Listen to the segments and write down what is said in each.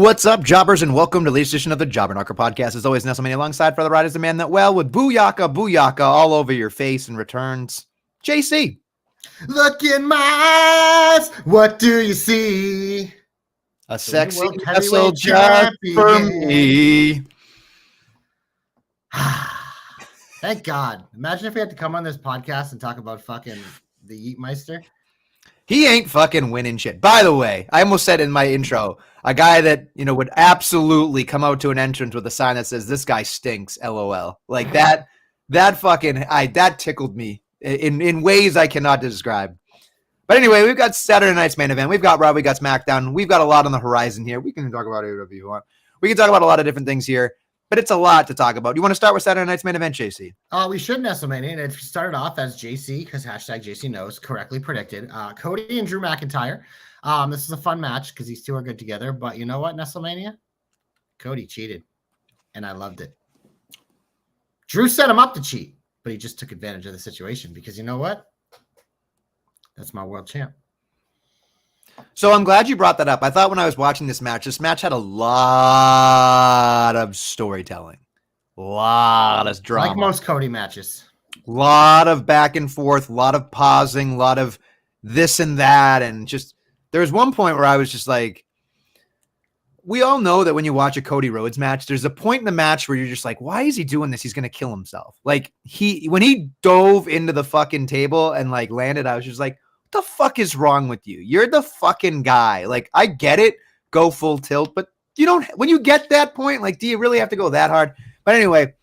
What's up, jobbers, and welcome to the latest edition of the Jobber Knocker podcast. As always, Nestlemania alongside for the ride is the man that with booyaka all over your face and returns, JC. Look in my eyes, what do you see? A sexy vessel just for me. Thank God. Imagine if we had to come on this podcast and talk about fucking the Yeetmeister. He ain't fucking winning shit. By the way, I almost said in my intro, a guy that, would absolutely come out to an entrance with a sign that says, "This guy stinks, LOL." Like that tickled me in ways I cannot describe. But anyway, we've got Saturday night's main event. We've got Raw, we got SmackDown. We've got a lot on the horizon here. We can talk about it whatever you want. We can talk about a lot of different things here, but it's a lot to talk about. You want to start with Saturday night's main event, JC? We should, Nestlemania, and it started off as JC, because hashtag JC knows, correctly predicted. Cody and Drew McIntyre. This is a fun match because these two are good together. But you know what, Nestlemania? Cody cheated, and I loved it. Drew set him up to cheat, but he just took advantage of the situation because you know what? That's my world champ. So I'm glad you brought that up. I thought when I was watching this match had a lot of storytelling, a lot of drama. Like most Cody matches. A lot of back and forth, a lot of pausing, a lot of this and that. And just, there was one point where I was just like, we all know that when you watch a Cody Rhodes match, there's a point in the match where you're just like, why is he doing this? He's going to kill himself. Like when he dove into the fucking table and like landed, I was just like, the fuck is wrong with you? You're the fucking guy. Like, I get it, go full tilt, but you don't, when you get that point, like, do you really have to go that hard? But anyway,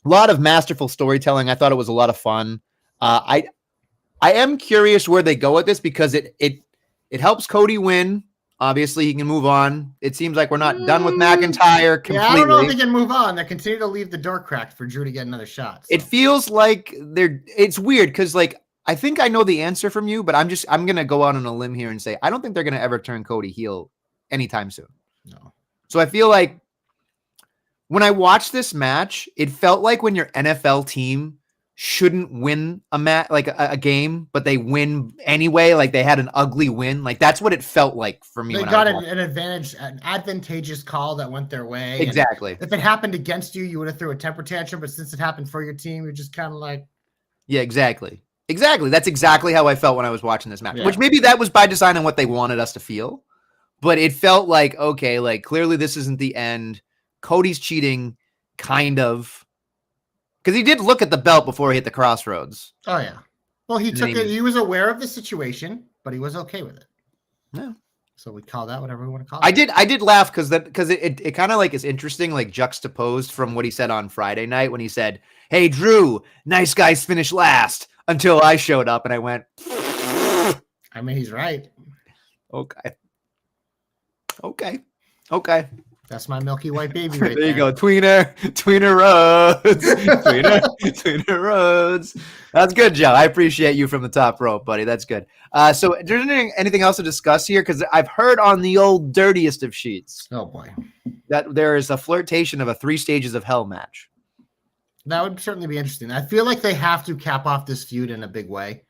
a lot of masterful storytelling. I thought it was a lot of fun. I am curious where they go with this because it helps Cody win. Obviously, he can move on. It seems like we're not done with McIntyre completely. Yeah, I don't know if they can move on. They continue to leave the door cracked for Drew to get another shot. So. It feels like it's weird because, like, I think I know the answer from you, but I'm going to go out on a limb here and say, I don't think they're going to ever turn Cody heel anytime soon. No. So I feel like when I watched this match, it felt like when your NFL team shouldn't win a match, like a game, but they win anyway. Like they had an ugly win. Like that's what it felt like for me. They got an advantage, an advantageous call that went their way. Exactly. And if it happened against you, you would have threw a temper tantrum, but since it happened for your team, you're just kind of like. Yeah, exactly. Exactly. That's exactly how I felt when I was watching this match, yeah. Which maybe that was by design and what they wanted us to feel, but it felt like, okay, like clearly this isn't the end. Cody's cheating kind of, because he did look at the belt before he hit the crossroads. Oh yeah. Well, he took it. He was aware of the situation, but he was okay with it. Yeah. So we call that whatever we want to call it. I did laugh because it kind of like is interesting, like juxtaposed from what he said on Friday night when he said, "Hey Drew, nice guys finish last." Until I showed up and I went. I mean, he's right. Okay. That's my milky white baby right there. You go. Tweener Rhodes. Tweener Rhodes. That's good, Joe. I appreciate you from the top rope, buddy. That's good. So is there anything else to discuss here? Because I've heard on the old dirtiest of sheets. Oh, boy. That there is a flirtation of a 3 stages of hell match. That would certainly be interesting. I feel like they have to cap off this feud in a big way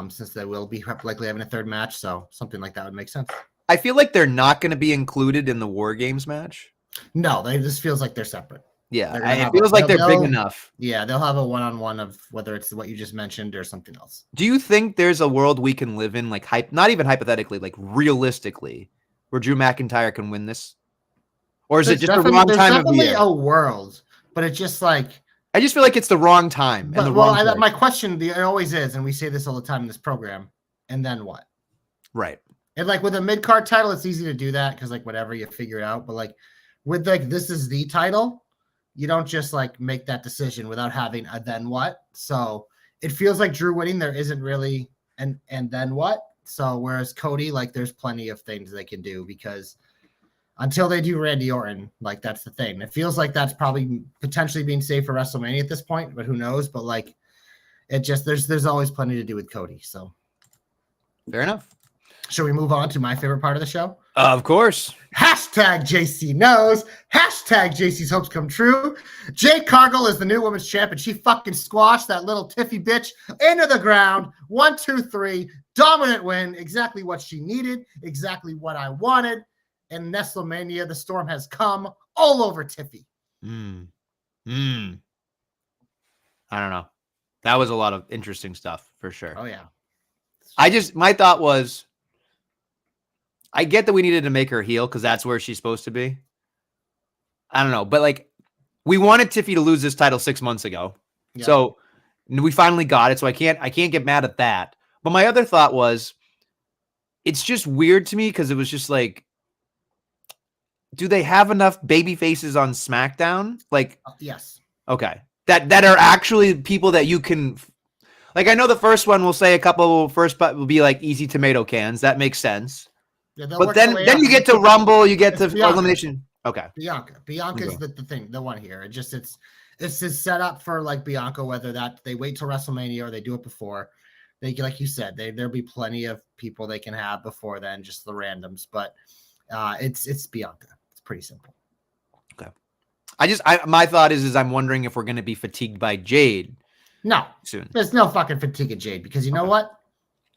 since they will be likely having a third match. So something like that would make sense. I feel like they're not going to be included in the War Games match. No, this feels like they're separate. Yeah, it feels like they're big enough. Yeah, they'll have a one-on-one of whether it's what you just mentioned or something else. Do you think there's a world we can live in, like not even hypothetically, like realistically, where Drew McIntyre can win this? Or is it just the wrong time of year? There's definitely a world, but it's just like... I just feel like it's the wrong time. My question, it always is, and we say this all the time in this program, and then what? Right. And like with a mid-card title, it's easy to do that because like whatever, you figure it out. But like with like this is the title, you don't just like make that decision without having a then what. So it feels like Drew winning, there isn't really and then what. So whereas Cody, like there's plenty of things they can do because until they do Randy Orton, like that's the thing. It feels like that's probably potentially being saved for WrestleMania at this point, but who knows? But like it just there's always plenty to do with Cody. So fair enough. Should we move on to my favorite part of the show? Of course. Hashtag JC knows. Hashtag JC's hopes come true. Jade Cargill is the new women's champ, and she fucking squashed that little Tiffy bitch into the ground. 1, 2, 3. Dominant win. Exactly what she needed. Exactly what I wanted. And Nestlemania, the storm has come all over Tiffy. I don't know. That was a lot of interesting stuff for sure. Oh, yeah. My thought was, I get that we needed to make her heel because that's where she's supposed to be. I don't know. But like, we wanted Tiffy to lose this title 6 months ago. Yep. So we finally got it. So I can't get mad at that. But my other thought was, it's just weird to me because it was just like, do they have enough baby faces on SmackDown? Like, yes. Okay. That are actually people that you can, like, I know the first one will say a couple first will be like easy tomato cans. That makes sense. Yeah, but then you get to Rumble, you get to elimination. Okay. Bianca's the thing, the one here. It's just set up for like Bianca, whether that they wait till WrestleMania or they do it before. They, like you said, there'll be plenty of people they can have before then, just the randoms. But it's Bianca. It's pretty simple. Okay. My thought is I'm wondering if we're going to be fatigued by Jade. No, soon. There's no fucking fatigue of Jade because you know what?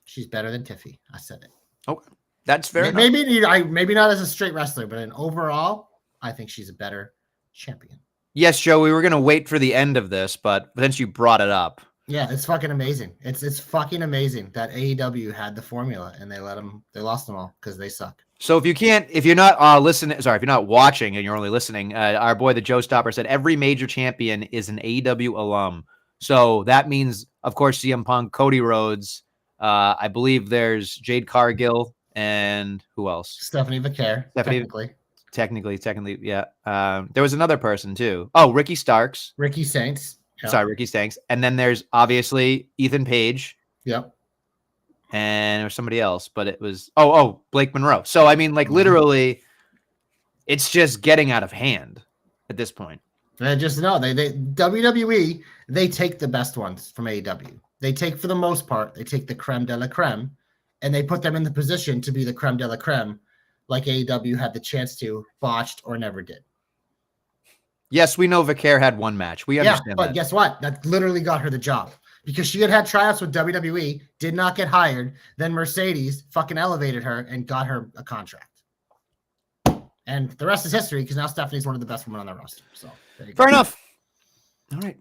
She's better than Tiffy. I said it. Okay. That's fair. Maybe not as a straight wrestler, but in overall, I think she's a better champion. Yes, Joe, we were going to wait for the end of this, but since you brought it up. Yeah, it's fucking amazing. It's fucking amazing that AEW had the formula and they lost them all because they suck. So if you're not listening, sorry, if you're not watching and you're only listening, our boy, the Joe Stopper, said every major champion is an AEW alum. So that means, of course, CM Punk, Cody Rhodes. I believe there's Jade Cargill and who else? Stephanie Vaquer. Technically, yeah. There was another person too. Oh, Ricky Starks. Ricky Saints. Yep. Sorry, Ricky Stanks. And then there's obviously Ethan Page. Yep. And there was somebody else, but it was Blake Monroe. So I mean, like literally, it's just getting out of hand at this point. They WWE, they take the best ones from AEW. They take, for the most part, they take the creme de la creme, and they put them in the position to be the creme de la creme, like AEW had the chance to, botched or never did. Yes, we know Vaquer had one match. We understand but guess what? That literally got her the job. Because she had tryouts with WWE, did not get hired. Then Mercedes fucking elevated her and got her a contract. And the rest is history because now Stephanie's one of the best women on the roster. So fair enough. All right.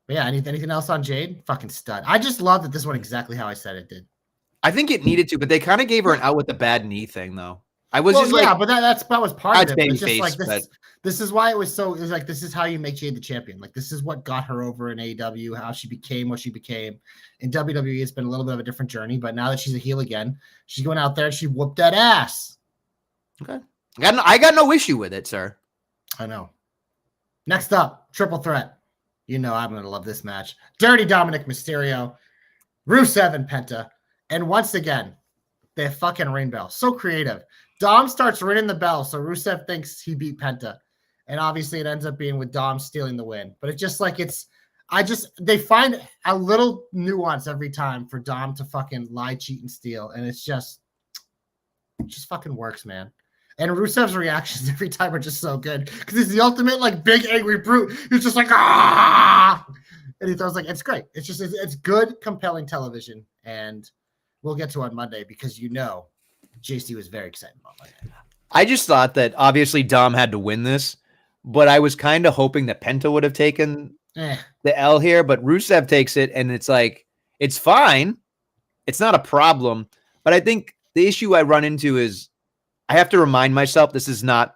But yeah, anything else on Jade? Fucking stud. I just love that this went exactly how I said it did. I think it needed to, but they kind of gave her an out with the bad knee thing, though. But that was part of it. It's just like this. This is why it was like, this is how you make Jade the champion. Like, this is what got her over in AEW, how she became what she became. In WWE, it's been a little bit of a different journey, but now that she's a heel again, she's going out there and she whooped that ass. Okay. I got no issue with it, sir. I know. Next up, triple threat. You know I'm going to love this match. Dirty Dominic Mysterio, Rusev and Penta. And once again, the fucking ring bell. So creative. Dom starts ringing the bell, so Rusev thinks he beat Penta. And obviously it ends up being with Dom stealing the win. But it's just like they find a little nuance every time for Dom to fucking lie, cheat, and steal. And it just fucking works, man. And Rusev's reactions every time are just so good. Because he's the ultimate, like, big, angry brute. He's just like, ah! And he throws, like, it's great. It's good, compelling television. And we'll get to on Monday because JC was very excited about Monday. I just thought that obviously Dom had to win this, but I was kind of hoping that Penta would have taken the L here, but Rusev takes it, and it's like, it's fine. It's not a problem. But I think the issue I run into is I have to remind myself this is not,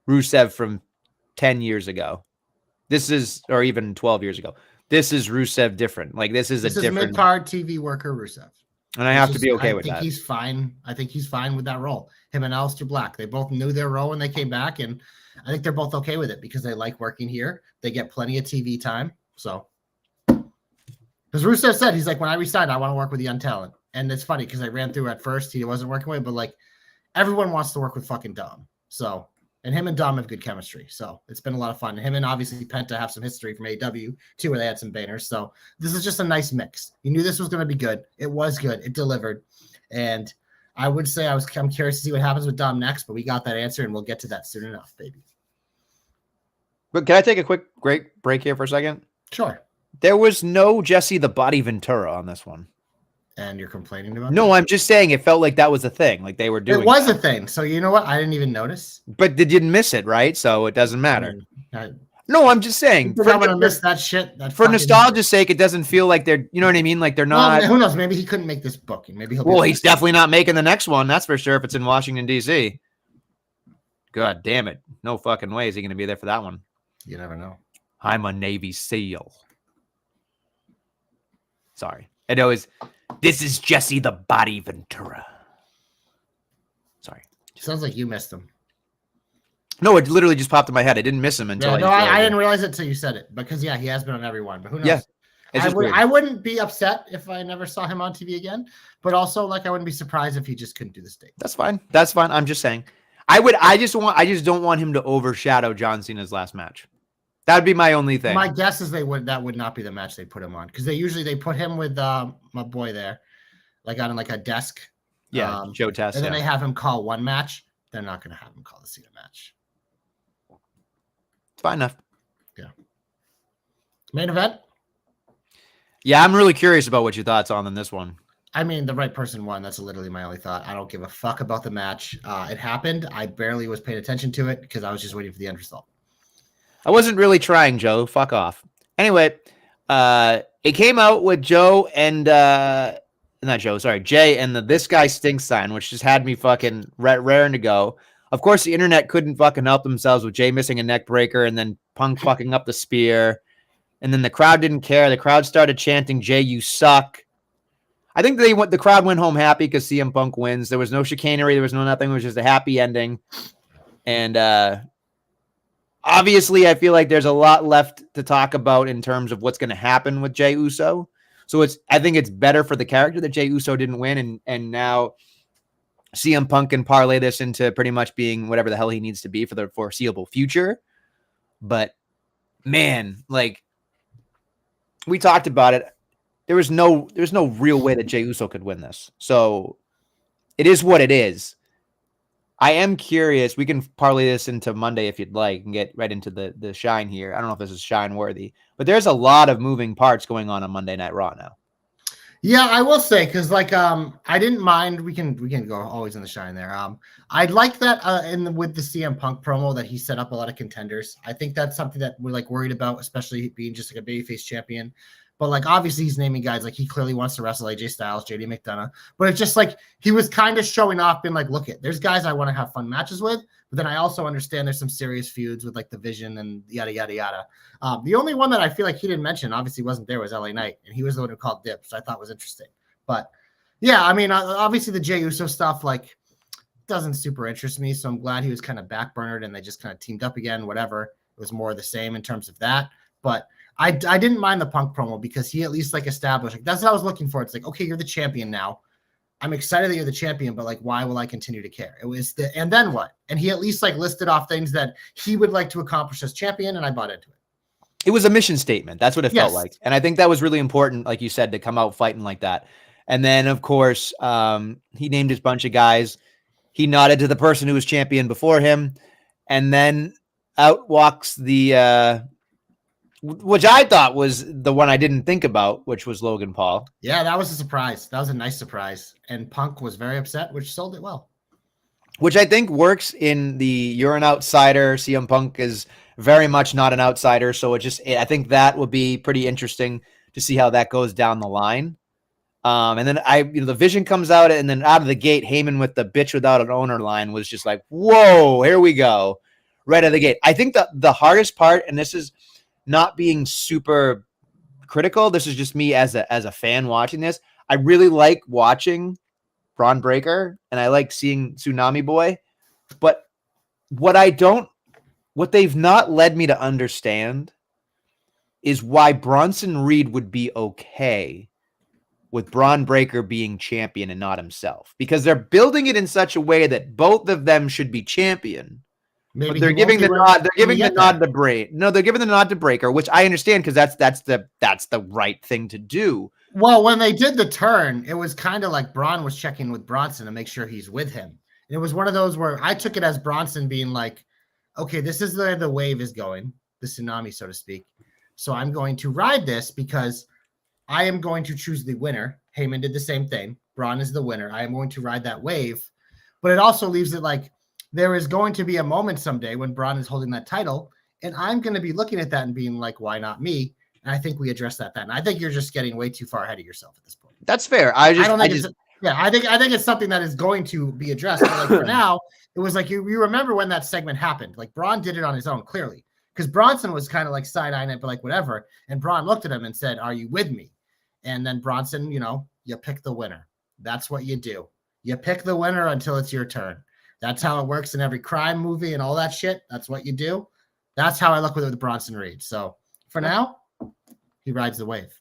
Rusev from 10 years ago. This is, or even 12 years ago. This is Rusev different. Like, this is different mid-card TV worker Rusev. And I have to be okay with that. I think he's fine. I think he's fine with that role. Him and Aleister Black, they both knew their role when they came back, and I think they're both okay with it because they like working here. They get plenty of TV time. So, because Rusev said, he's like, when I resigned, I want to work with young talent. And it's funny because I ran through at first, he wasn't working with, but like everyone wants to work with fucking Dom. So, and him and Dom have good chemistry. So it's been a lot of fun. Him and obviously Penta have some history from AEW too, where they had some banners. So this is just a nice mix. You knew this was going to be good. It was good. It delivered. And I would say I'm curious to see what happens with Dom next, but we got that answer and we'll get to that soon enough, baby. But can I take a quick break here for a second? Sure. There was no Jesse the Body Ventura on this one. And you're complaining about No, that? I'm just saying it felt like that was a thing. Like they were doing It was that. a thing. So you know what? I didn't even notice. But they didn't miss it, right? So it doesn't I matter. mean, No, I'm just saying I'm gonna miss that shit. That for fucking... nostalgia's sake, it doesn't feel like they're, you know what I mean? Like they're Well, not. who knows? Maybe he couldn't make this booking. Maybe he'll. Well, he's definitely not making the next one. That's for sure. If it's in Washington D.C. God damn it! No fucking way is he going to be there for that one. You never know. I'm a Navy SEAL. Sorry, I know this is Jesse the Body Ventura. Sorry. Sounds like you missed him. No, it literally just popped in my head. I didn't miss him until I didn't realize it until you said it, because he has been on every one. But who knows? Yeah, I wouldn't be upset if I never saw him on TV again, but also like I wouldn't be surprised if he just couldn't do the state. That's fine. That's fine. I'm just saying. I just don't want him to overshadow John Cena's last match. That would be my only thing. My guess is that would not be the match they put him on, because they put him with my boy there, like on like a desk. Yeah, Joe Test. And then they have him call one match. They're not going to have him call the Cena match. It's fine enough. Yeah. Main event? Yeah, I'm really curious about what your thoughts on this one. I mean, the right person won. That's literally my only thought. I don't give a fuck about the match. It happened. I barely was paying attention to it because I was just waiting for the end result. I wasn't really trying, Joe. Fuck off. Anyway, it came out with Joe and Jay and the "This Guy Stinks" sign, which just had me fucking raring to go. Of course, the internet couldn't fucking help themselves with Jay missing a neck breaker and then Punk fucking up the spear. And then the crowd didn't care. The crowd started chanting, "Jay, you suck." I think the crowd went home happy because CM Punk wins. There was no chicanery. There was no nothing. It was just a happy ending. And obviously, I feel like there's a lot left to talk about in terms of what's going to happen with Jey Uso. So I think it's better for the character that Jey Uso didn't win, and now CM Punk can parlay this into pretty much being whatever the hell he needs to be for the foreseeable future. But man, like we talked about it, there's no real way that Jey Uso could win this. So it is what it is. I am curious. We can parlay this into Monday if you'd like and get right into the shine here. I don't know if this is shine worthy, but there's a lot of moving parts going on Monday Night Raw now. Yeah, I will say, because like I didn't mind. We can go always in the shine there. I like that with the CM Punk promo that he set up a lot of contenders. I think that's something that we're like worried about, especially being just like a babyface champion. But like obviously he's naming guys like he clearly wants to wrestle AJ Styles, JD McDonough. But it's just like he was kind of showing off, being like, look, there's guys I want to have fun matches with. But then I also understand there's some serious feuds with like the Vision and yada yada yada. The only one that I feel like he didn't mention, obviously wasn't there, was LA Knight, and he was the one who called dibs, which I thought was interesting. But yeah, I mean, obviously the Jey Uso stuff like doesn't super interest me, so I'm glad he was kind of backburnered and they just kind of teamed up again. Whatever, it was more of the same in terms of that. But I didn't mind the Punk promo because he at least like established, like that's what I was looking for. It's like, okay, you're the champion now. I'm excited that you're the champion, but like, why will I continue to care? It was and then what? And he at least like listed off things that he would like to accomplish as champion, and I bought into it. It was a mission statement. That's what it felt like. And I think that was really important, like you said, to come out fighting like that. And then, of course, he named his bunch of guys. He nodded to the person who was champion before him. And then out walks the, which I thought was the one I didn't think about, which was Logan Paul. Yeah, that was a surprise. That was a nice surprise. And Punk was very upset, which sold it well. Which I think works in the you're an outsider. CM Punk is very much not an outsider. So I think that would be pretty interesting to see how that goes down the line. And then the Vision comes out, and then out of the gate, Heyman with the bitch without an owner line was just like, whoa, here we go. Right out of the gate. I think the hardest part, and this is not being super critical, this is just me as a fan watching this. I really like watching Braun Breaker, and I like seeing Tsunami Boy. But what they've not led me to understand is why Bronson Reed would be okay with Braun Breaker being champion and not himself, because they're building it in such a way that both of them should be champion. Maybe but they're giving the nod. They're giving the nod to Bray. No, they're giving the nod to Breaker, which I understand because that's the right thing to do. Well, when they did the turn, it was kind of like Braun was checking with Bronson to make sure he's with him. And it was one of those where I took it as Bronson being like, okay, this is the wave is going, the tsunami, so to speak. So I'm going to ride this because I am going to choose the winner, Heyman did the same thing. Braun is the winner. I am going to ride that wave. But it also leaves it like there is going to be a moment someday when Braun is holding that title, and I'm going to be looking at that and being like, why not me? And I think we address that then. I think you're just getting way too far ahead of yourself at this point. That's fair. I think it's something that is going to be addressed. But like for now, it was like you remember when that segment happened. Like Braun did it on his own, clearly. Because Bronson was kind of like side-eyeing it, but like whatever. And Braun looked at him and said, "Are you with me?" And then Bronson, you pick the winner. That's what you do. You pick the winner until it's your turn. That's how it works in every crime movie and all that shit. That's what you do. That's how I look with Bronson Reed. So for now, he rides the wave.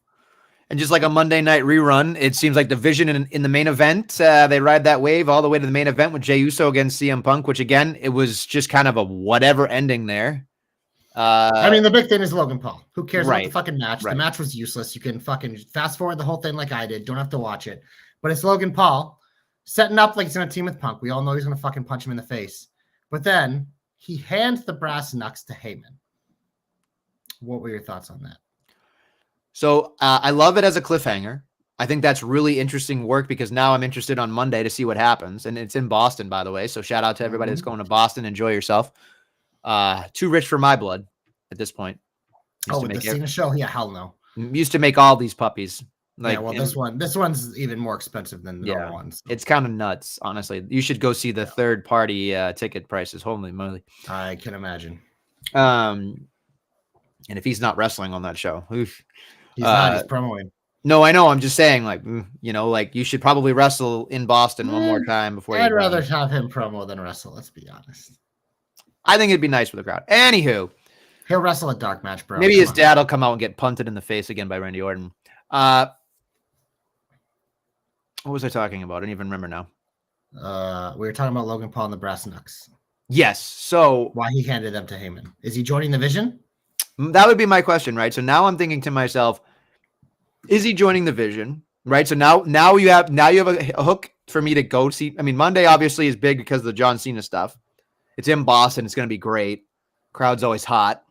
And just like a Monday night rerun, it seems like the Vision in the main event, they ride that wave all the way to the main event with Jey Uso against CM Punk, which again, it was just kind of a whatever ending there. I mean, the big thing is Logan Paul. Who cares about Right. the fucking match? Right. The match was useless. You can fucking fast forward the whole thing like I did. Don't have to watch it. But it's Logan Paul setting up like he's going to team with Punk. We all know he's going to fucking punch him in the face. But then he hands the brass knucks to Heyman. What were your thoughts on that? So I love it as a cliffhanger. I think that's really interesting work because now I'm interested on Monday to see what happens. And it's in Boston, by the way. So shout out to everybody that's going to Boston. Enjoy yourself. Too rich for my blood at this point. With the Cena show? Yeah, hell no. Used to make all these puppies. Like, yeah, well, this one's even more expensive than the other ones. So. It's kind of nuts, honestly. You should go see the third party ticket prices. Holy moly. I can imagine. And if he's not wrestling on that show, oof. He's not, he's promoting. No, I know. I'm just saying, like, like you should probably wrestle in Boston one more time before. I'd rather have him promo than wrestle. Let's be honest. I think it'd be nice for the crowd. Anywho, he'll wrestle a dark match, bro. Maybe his dad will come out and get punted in the face again by Randy Orton. What was I talking about? I don't even remember now. We were talking about Logan Paul and the brass knucks. Yes. So why he handed them to Heyman? Is he joining the Vision? That would be my question, right? So now I'm thinking to myself, is he joining the Vision? Right. So now you have a hook for me to go see. I mean, Monday obviously is big because of the John Cena stuff. It's in Boston. It's going to be great. Crowd's always hot.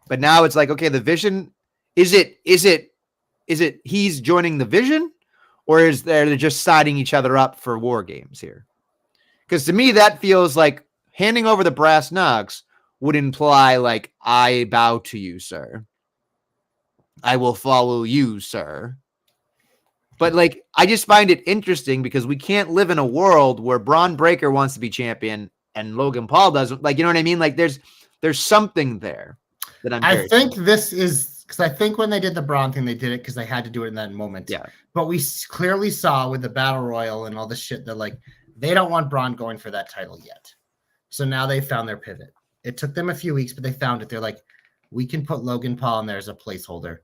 But now it's like, okay, the Vision, is it he's joining the Vision, or is they're just siding each other up for War Games here? Because to me, that feels like handing over the brass knucks would imply like, I bow to you, sir. I will follow you, sir. But like, I just find it interesting because we can't live in a world where Braun Breaker wants to be champion and Logan Paul doesn't. Like, you know what I mean? Like, there's something there that I think this is because I think when they did the Braun thing, they did it because they had to do it in that moment. Yeah. But we clearly saw with the Battle Royal and all this shit that like they don't want Braun going for that title yet. So now they found their pivot. It took them a few weeks, but they found it. They're like, we can put Logan Paul in there as a placeholder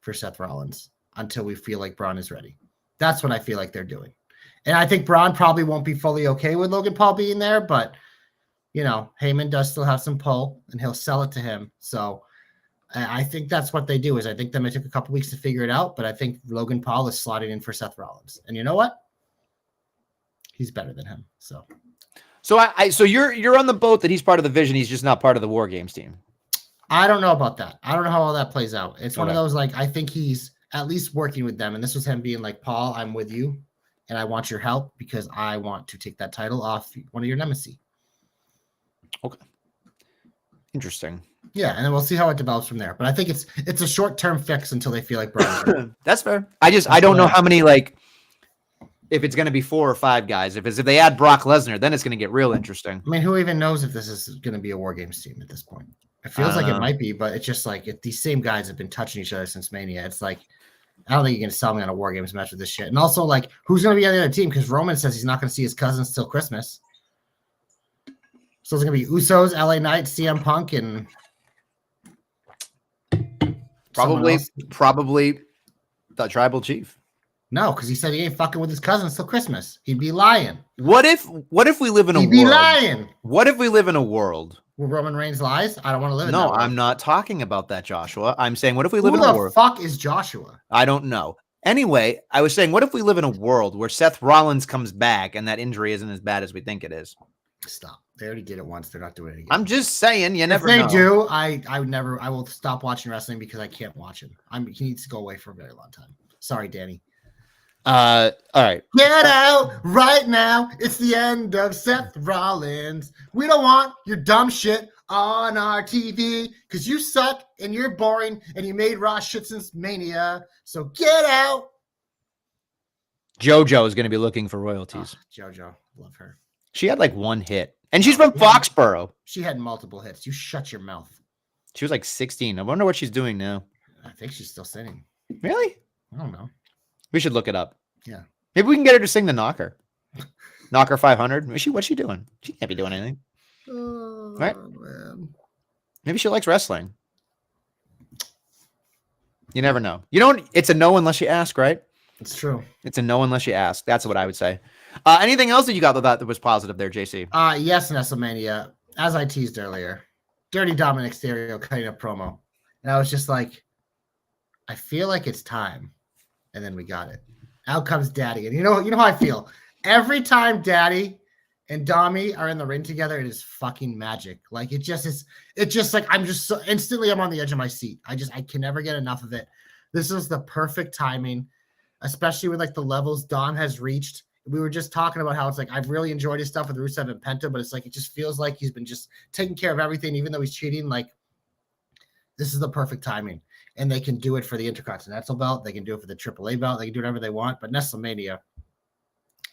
for Seth Rollins until we feel like Braun is ready. That's what I feel like they're doing. And I think Braun probably won't be fully okay with Logan Paul being there, but, Heyman does still have some pull, and he'll sell it to him. So I think that's what they do. Is I think them it took a couple weeks to figure it out, but I think Logan Paul is slotting in for Seth Rollins. And you know what? He's better than him. So you're on the boat that he's part of the Vision. He's just not part of the War Games team. I don't know about that. I don't know how all that plays out. It's one of those, like, I think he's at least working with them. And this was him being like, Paul, I'm with you. And I want your help because I want to take that title off one of your nemesis. Okay. Interesting. Yeah, and then we'll see how it develops from there. But I think it's a short-term fix until they feel like Braun. That's fair. I don't know how many, like, if it's going to be 4 or 5 guys. If they add Brock Lesnar, then it's going to get real interesting. I mean, who even knows if this is going to be a War Games team at this point? It feels like it might be, but it's just like these same guys have been touching each other since Mania. It's like, I don't think you're going to sell me on a War Games match with this shit. And also, like, who's going to be on the other team? Because Roman says he's not going to see his cousins till Christmas. So it's going to be Usos, LA Knight, CM Punk, and probably the Tribal Chief. No, because he said he ain't fucking with his cousins till Christmas. He'd be lying. What if we live in a world? He'd be lying. What if we live in a world where Roman Reigns lies? I don't want to live in that No, world. I'm not talking about that, Joshua. I'm saying, what if we live in a world? Who the fuck is Joshua? I don't know. Anyway, I was saying, what if we live in a world where Seth Rollins comes back and that injury isn't as bad as we think it is? Stop. They already did it once. They're not doing it again. I'm just saying, you never know. If they do, I will stop watching wrestling because I can't watch him. He needs to go away for a very long time. Sorry, Danny. All right. Get out right now. It's the end of Seth Rollins. We don't want your dumb shit on our TV because you suck and you're boring and you made Raw shit since Mania. So get out. JoJo is going to be looking for royalties. JoJo, love her. She had like one hit, and she's from Foxborough. She had multiple hits. You shut your mouth. She was like 16. I wonder what she's doing now. I think she's still singing. Really? I don't know. We should look it up. Yeah. Maybe we can get her to sing the Knocker. Knocker 500. What's she doing? She can't be doing anything. Oh, right? Man. Maybe she likes wrestling. You never know. You don't. It's a no unless you ask, right? It's true. It's a no unless you ask. That's what I would say. Anything else that you got that was positive there, JC? Yes, Nestlemania. As I teased earlier, Dirty Dominic Mysterio cutting a promo. And I was just like, I feel like it's time. And then we got it. Out comes Daddy. And you know how I feel. Every time Daddy and Dommy are in the ring together, it is fucking magic. Like it just is. It's just like I'm just so instantly I'm on the edge of my seat. I can never get enough of it. This is the perfect timing, especially with like the levels Dom has reached. We were just talking about how it's like I've really enjoyed his stuff with Rusev and Penta, but it's like it just feels like he's been just taking care of everything, even though he's cheating. Like this is the perfect timing. And they can do it for the Intercontinental belt. They can do it for the AAA belt. They can do whatever they want. But Nestlemania,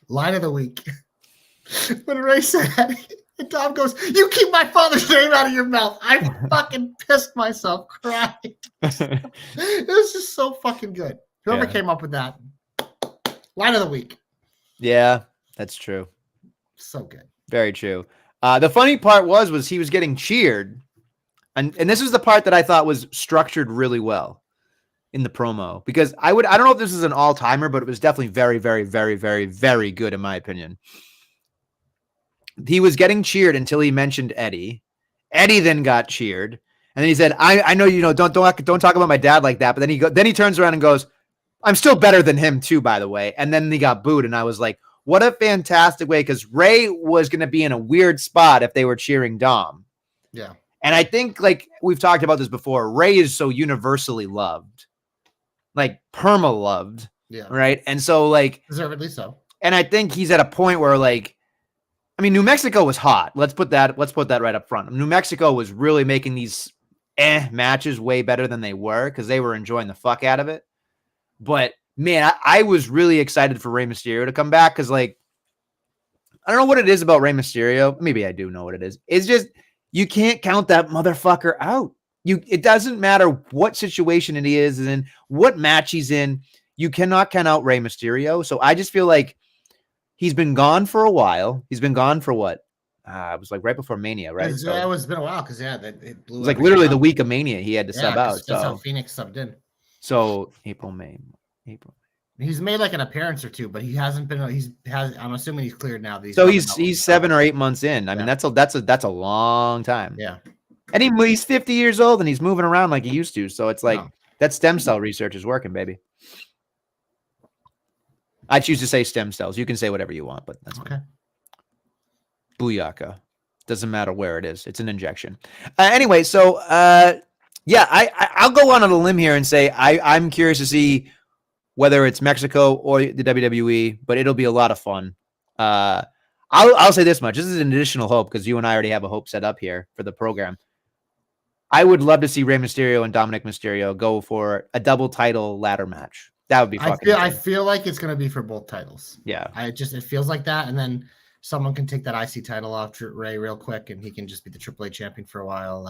line of the week. When Ray said that, and Tom goes, "You keep my father's name out of your mouth." I fucking pissed myself crying. It was just so fucking good. Whoever came up with that, line of the week. Yeah, that's true. So good. Very true. The funny part was he was getting cheered. And this is the part that I thought was structured really well in the promo, because I don't know if this is an all-timer, but it was definitely very, very, very, very, very good in my opinion. He was getting cheered until he mentioned Eddie. Eddie then got cheered, and then he said, "I know don't talk about my dad like that." But then he turns around and goes, "I'm still better than him too, by the way." And then he got booed, and I was like, "What a fantastic way!" Because Ray was going to be in a weird spot if they were cheering Dom. Yeah. And I think, like, we've talked about this before, Ray is so universally loved, like perma-loved, right? And so, like, deservedly so. And I think he's at a point where, like, I mean, New Mexico was hot. Let's put that right up front. New Mexico was really making these matches way better than they were because they were enjoying the fuck out of it. But man, I was really excited for Rey Mysterio to come back because, like, I don't know what it is about Rey Mysterio. Maybe I do know what it is. It's just, you can't count that motherfucker out. It doesn't matter what situation it is in, what match he's in. You cannot count out Rey Mysterio. So I just feel like he's been gone for a while. He's been gone for what? It was like right before Mania, right? It's been a while because it blew. It was like literally the week of Mania he had to sub out. That's how Phoenix subbed in. So April. He's made like an appearance or two, but he hasn't been. I'm assuming he's cleared now. So he's 7 or 8 months in. I mean, that's a long time. Yeah. And he's 50 years old and he's moving around like he used to. So it's like that stem cell research is working, baby. I choose to say stem cells. You can say whatever you want, but that's okay. Booyaka. Doesn't matter where it is. It's an injection. Anyway, so yeah, I'll go on a limb here and say I'm curious to see whether it's Mexico or the WWE, but it'll be a lot of fun. I'll say this much. This is an additional hope because you and I already have a hope set up here for the program. I would love to see Rey Mysterio and Dominic Mysterio go for a double title ladder match. That would be fucking I feel like it's going to be for both titles. Yeah. It feels like that. And then someone can take that IC title off Ray real quick and he can just be the AAA champion for a while.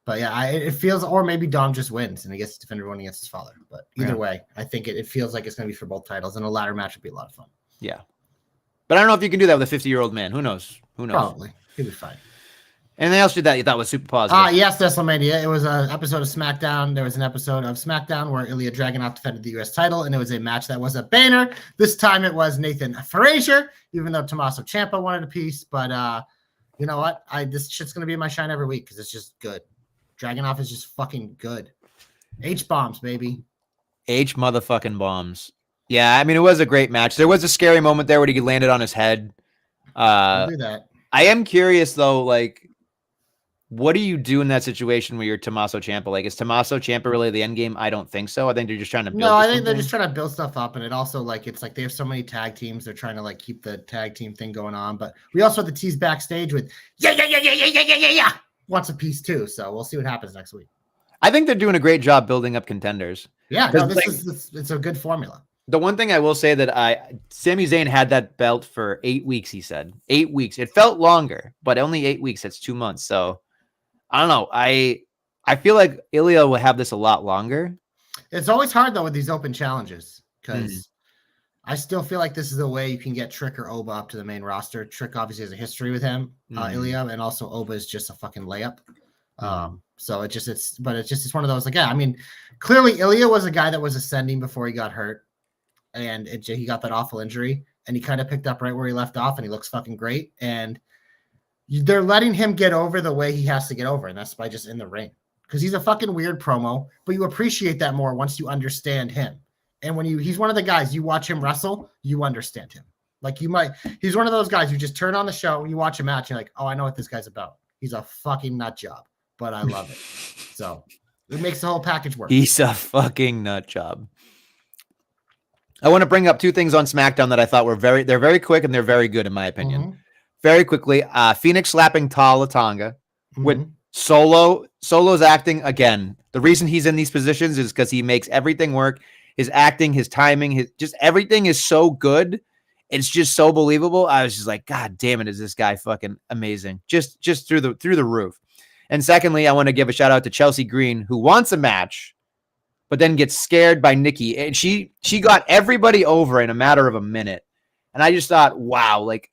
But yeah, it feels, or maybe Dom just wins and he gets to defend everyone against his father. But either way, I think it feels like it's going to be for both titles, and a ladder match would be a lot of fun. Yeah. But I don't know if you can do that with a 50-year-old man. Who knows? Probably. He'll be fine. Anything else you thought was super positive? Yes, Nestlemania. It was an episode of SmackDown. There was an episode of SmackDown where Ilya Dragunov defended the U.S. title, and it was a match that was a banner. This time it was Nathan Frazier, even though Tommaso Ciampa wanted a piece. But you know what? This shit's going to be in my shine every week because it's just good. Dragunov is just fucking good. H-bombs, baby. H motherfucking bombs. Yeah, I mean, it was a great match. There was a scary moment there where he landed on his head. I'll do that. I am curious, though, like, what do you do in that situation where you're Tommaso Ciampa? Like, is Tommaso Ciampa really the end game? I don't think so. I think they're just trying to build. No, I think they're just trying to build stuff up, and it also like it's like they have so many tag teams. They're trying to like keep the tag team thing going on. But we also have the tease backstage with yeah wants a piece too. So we'll see what happens next week. I think they're doing a great job building up contenders. Yeah, no, it's a good formula. The one thing I will say that Sami Zayn had that belt for 8 weeks. He said 8 weeks. It felt longer, but only 8 weeks. That's 2 months. So I don't know. I feel like Ilya will have this a lot longer. It's always hard though with these open challenges because I still feel like this is the way you can get Trick or Oba up to the main roster. Trick obviously has a history with him, Ilya, and also Oba is just a fucking layup. So it's one of those like, yeah, I mean, clearly Ilya was a guy that was ascending before he got hurt, and he got that awful injury, and he kind of picked up right where he left off, and he looks fucking great, and they're letting him get over the way he has to get over, and that's by just in the ring because he's a fucking weird promo, but you appreciate that more once you understand him. And when he's one of the guys, you watch him wrestle, you understand him. Like he's one of those guys you just turn on the show, you watch a match, you're like, oh, I know what this guy's about. He's a fucking nut job, but I love it. So it makes the whole package work. He's a fucking nut job. I want to bring up 2 things on SmackDown that I thought they're very quick and they're very good in my opinion. Very quickly, Phoenix slapping Tala Tonga with Solo's acting again. The reason he's in these positions is because he makes everything work. His acting, his timing, just everything is so good. It's just so believable. I was just like, God damn it, is this guy fucking amazing? Just through the roof. And secondly, I want to give a shout out to Chelsea Green, who wants a match, but then gets scared by Nikki. And she got everybody over in a matter of a minute. And I just thought, wow, like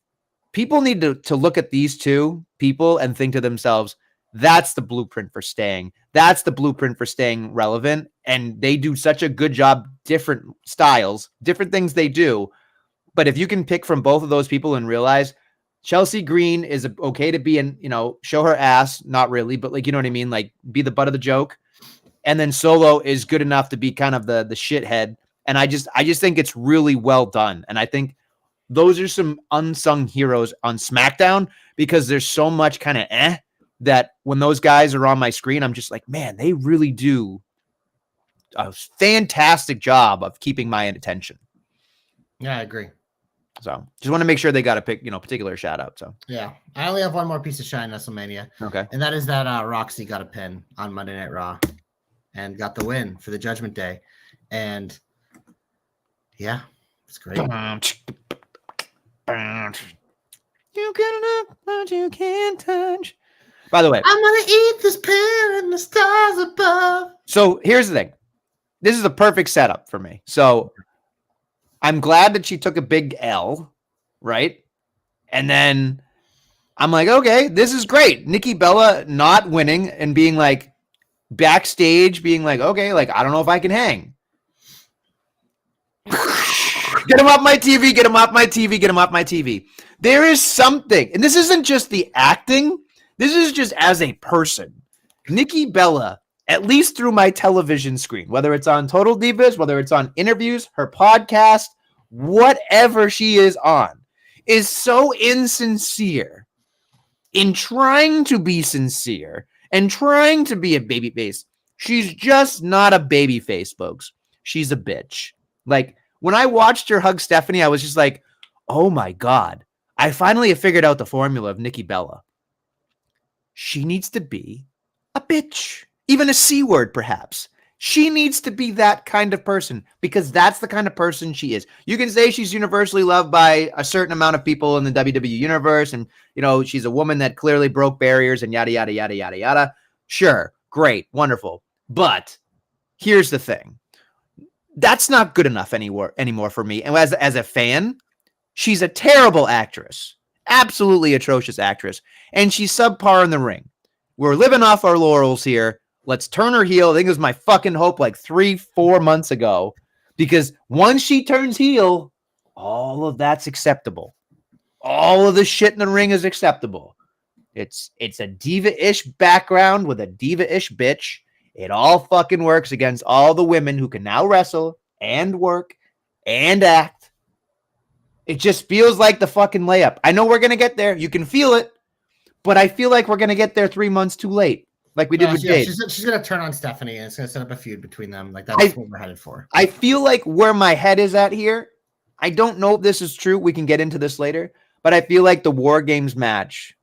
people need to look at these 2 people and think to themselves, that's the blueprint for staying. That's the blueprint for staying relevant. And they do such a good job, different styles, different things they do. But if you can pick from both of those people and realize Chelsea Green is okay to be in, show her ass, not really, but like, you know what I mean? Like be the butt of the joke. And then Solo is good enough to be kind of the shithead. And I just think it's really well done. And I think those are some unsung heroes on SmackDown because there's so much kind of that when those guys are on my screen, I'm just like, man, they really do a fantastic job of keeping my attention. Yeah, I agree. So just want to make sure they got a particular shout out. So yeah, I only have one more piece of shine Nestlemania. Okay. And that is that Roxy got a pin on Monday Night Raw and got the win for the Judgment Day. And yeah, it's great. You can look, but you can't touch. By the way, I'm gonna eat this pin in the stars above. So here's the thing. This is the perfect setup for me. So I'm glad that she took a big L, right? And then I'm like, okay, this is great. Nikki Bella not winning and being like backstage, being like, okay, like, I don't know if I can hang. Get him off my TV, get him off my TV, get him off my TV. There is something, and this isn't just the acting, this is just as a person. Nikki Bella, at least through my television screen, whether it's on Total Divas, whether it's on interviews, her podcast, whatever she is on, is so insincere in trying to be sincere and trying to be a babyface. She's just not a babyface, folks. She's a bitch. Like, when I watched her hug Stephanie, I was just like, oh my God. I finally have figured out the formula of Nikki Bella. She needs to be a bitch. Even a C word, perhaps. She needs to be that kind of person because that's the kind of person she is. You can say she's universally loved by a certain amount of people in the WWE universe. And, you know, she's a woman that clearly broke barriers and yada, yada, yada, yada, yada. Sure. Great. Wonderful. But here's the thing. That's not good enough anymore for me. And as a fan, she's a terrible actress. Absolutely atrocious actress. And she's subpar in the ring. We're living off our laurels here. Let's turn her heel. I think it was my fucking hope like 3-4 months ago. Because once she turns heel, all of that's acceptable. All of the shit in the ring is acceptable. It's a diva-ish background with a diva-ish bitch. It all fucking works against all the women who can now wrestle and work and act. It just feels like the fucking layup. I know we're going to get there. You can feel it. but I feel like we're gonna get there 3 months too late, like we did with Jade. She's gonna turn on Stephanie, and it's gonna set up a feud between them. Like that's what we're headed for. I feel like where my head is at here, I don't know if this is true. We can get into this later, but I feel like the War Games match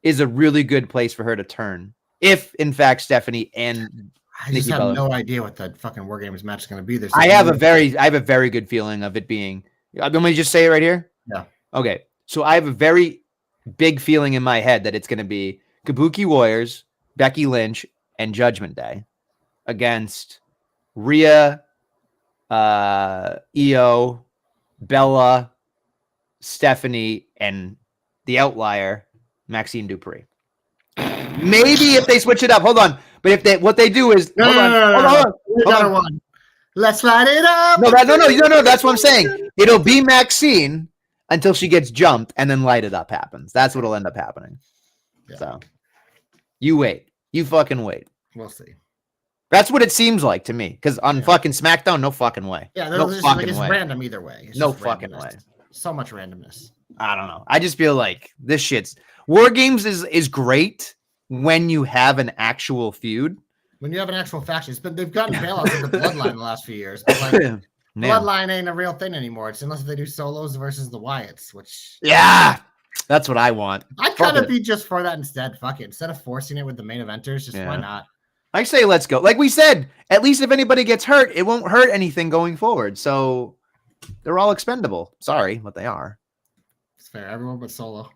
is a really good place for her to turn. If in fact Stephanie and I just have no idea what the fucking War Games match is going to be. I have a very good feeling of it being. Let me just say it right here. Yeah. Okay. So I have a very big feeling in my head that it's going to be Kabuki Warriors, Becky Lynch, and Judgment Day against Rhea, Io, Bella, Stephanie, and the outlier, Maxine Dupree. Maybe if they switch it up, hold on. But if what they do is hold on. Let's light it up. No. That's what I'm saying. It'll be Maxine until she gets jumped, and then light it up happens. That's what'll end up happening. Yeah. So you wait. You fucking wait. We'll see. That's what it seems like to me. Because on fucking SmackDown, no fucking way. Yeah, no just, fucking it's way. Random either way. It's no fucking way. So much randomness. I don't know. I just feel like this shit's War Games is great when you have an actual feud. When you have an actual faction, but they've gotten bailouts in the Bloodline the last few years. But like, Bloodline ain't a real thing anymore. It's unless they do solos versus the Wyatts, which that's what I want. I'd kind of be just for that instead. Fuck it. Instead of forcing it with the main eventers, just why not? I say let's go. Like we said, at least if anybody gets hurt, it won't hurt anything going forward. So they're all expendable. Sorry, but they are. It's fair. Everyone but Solo.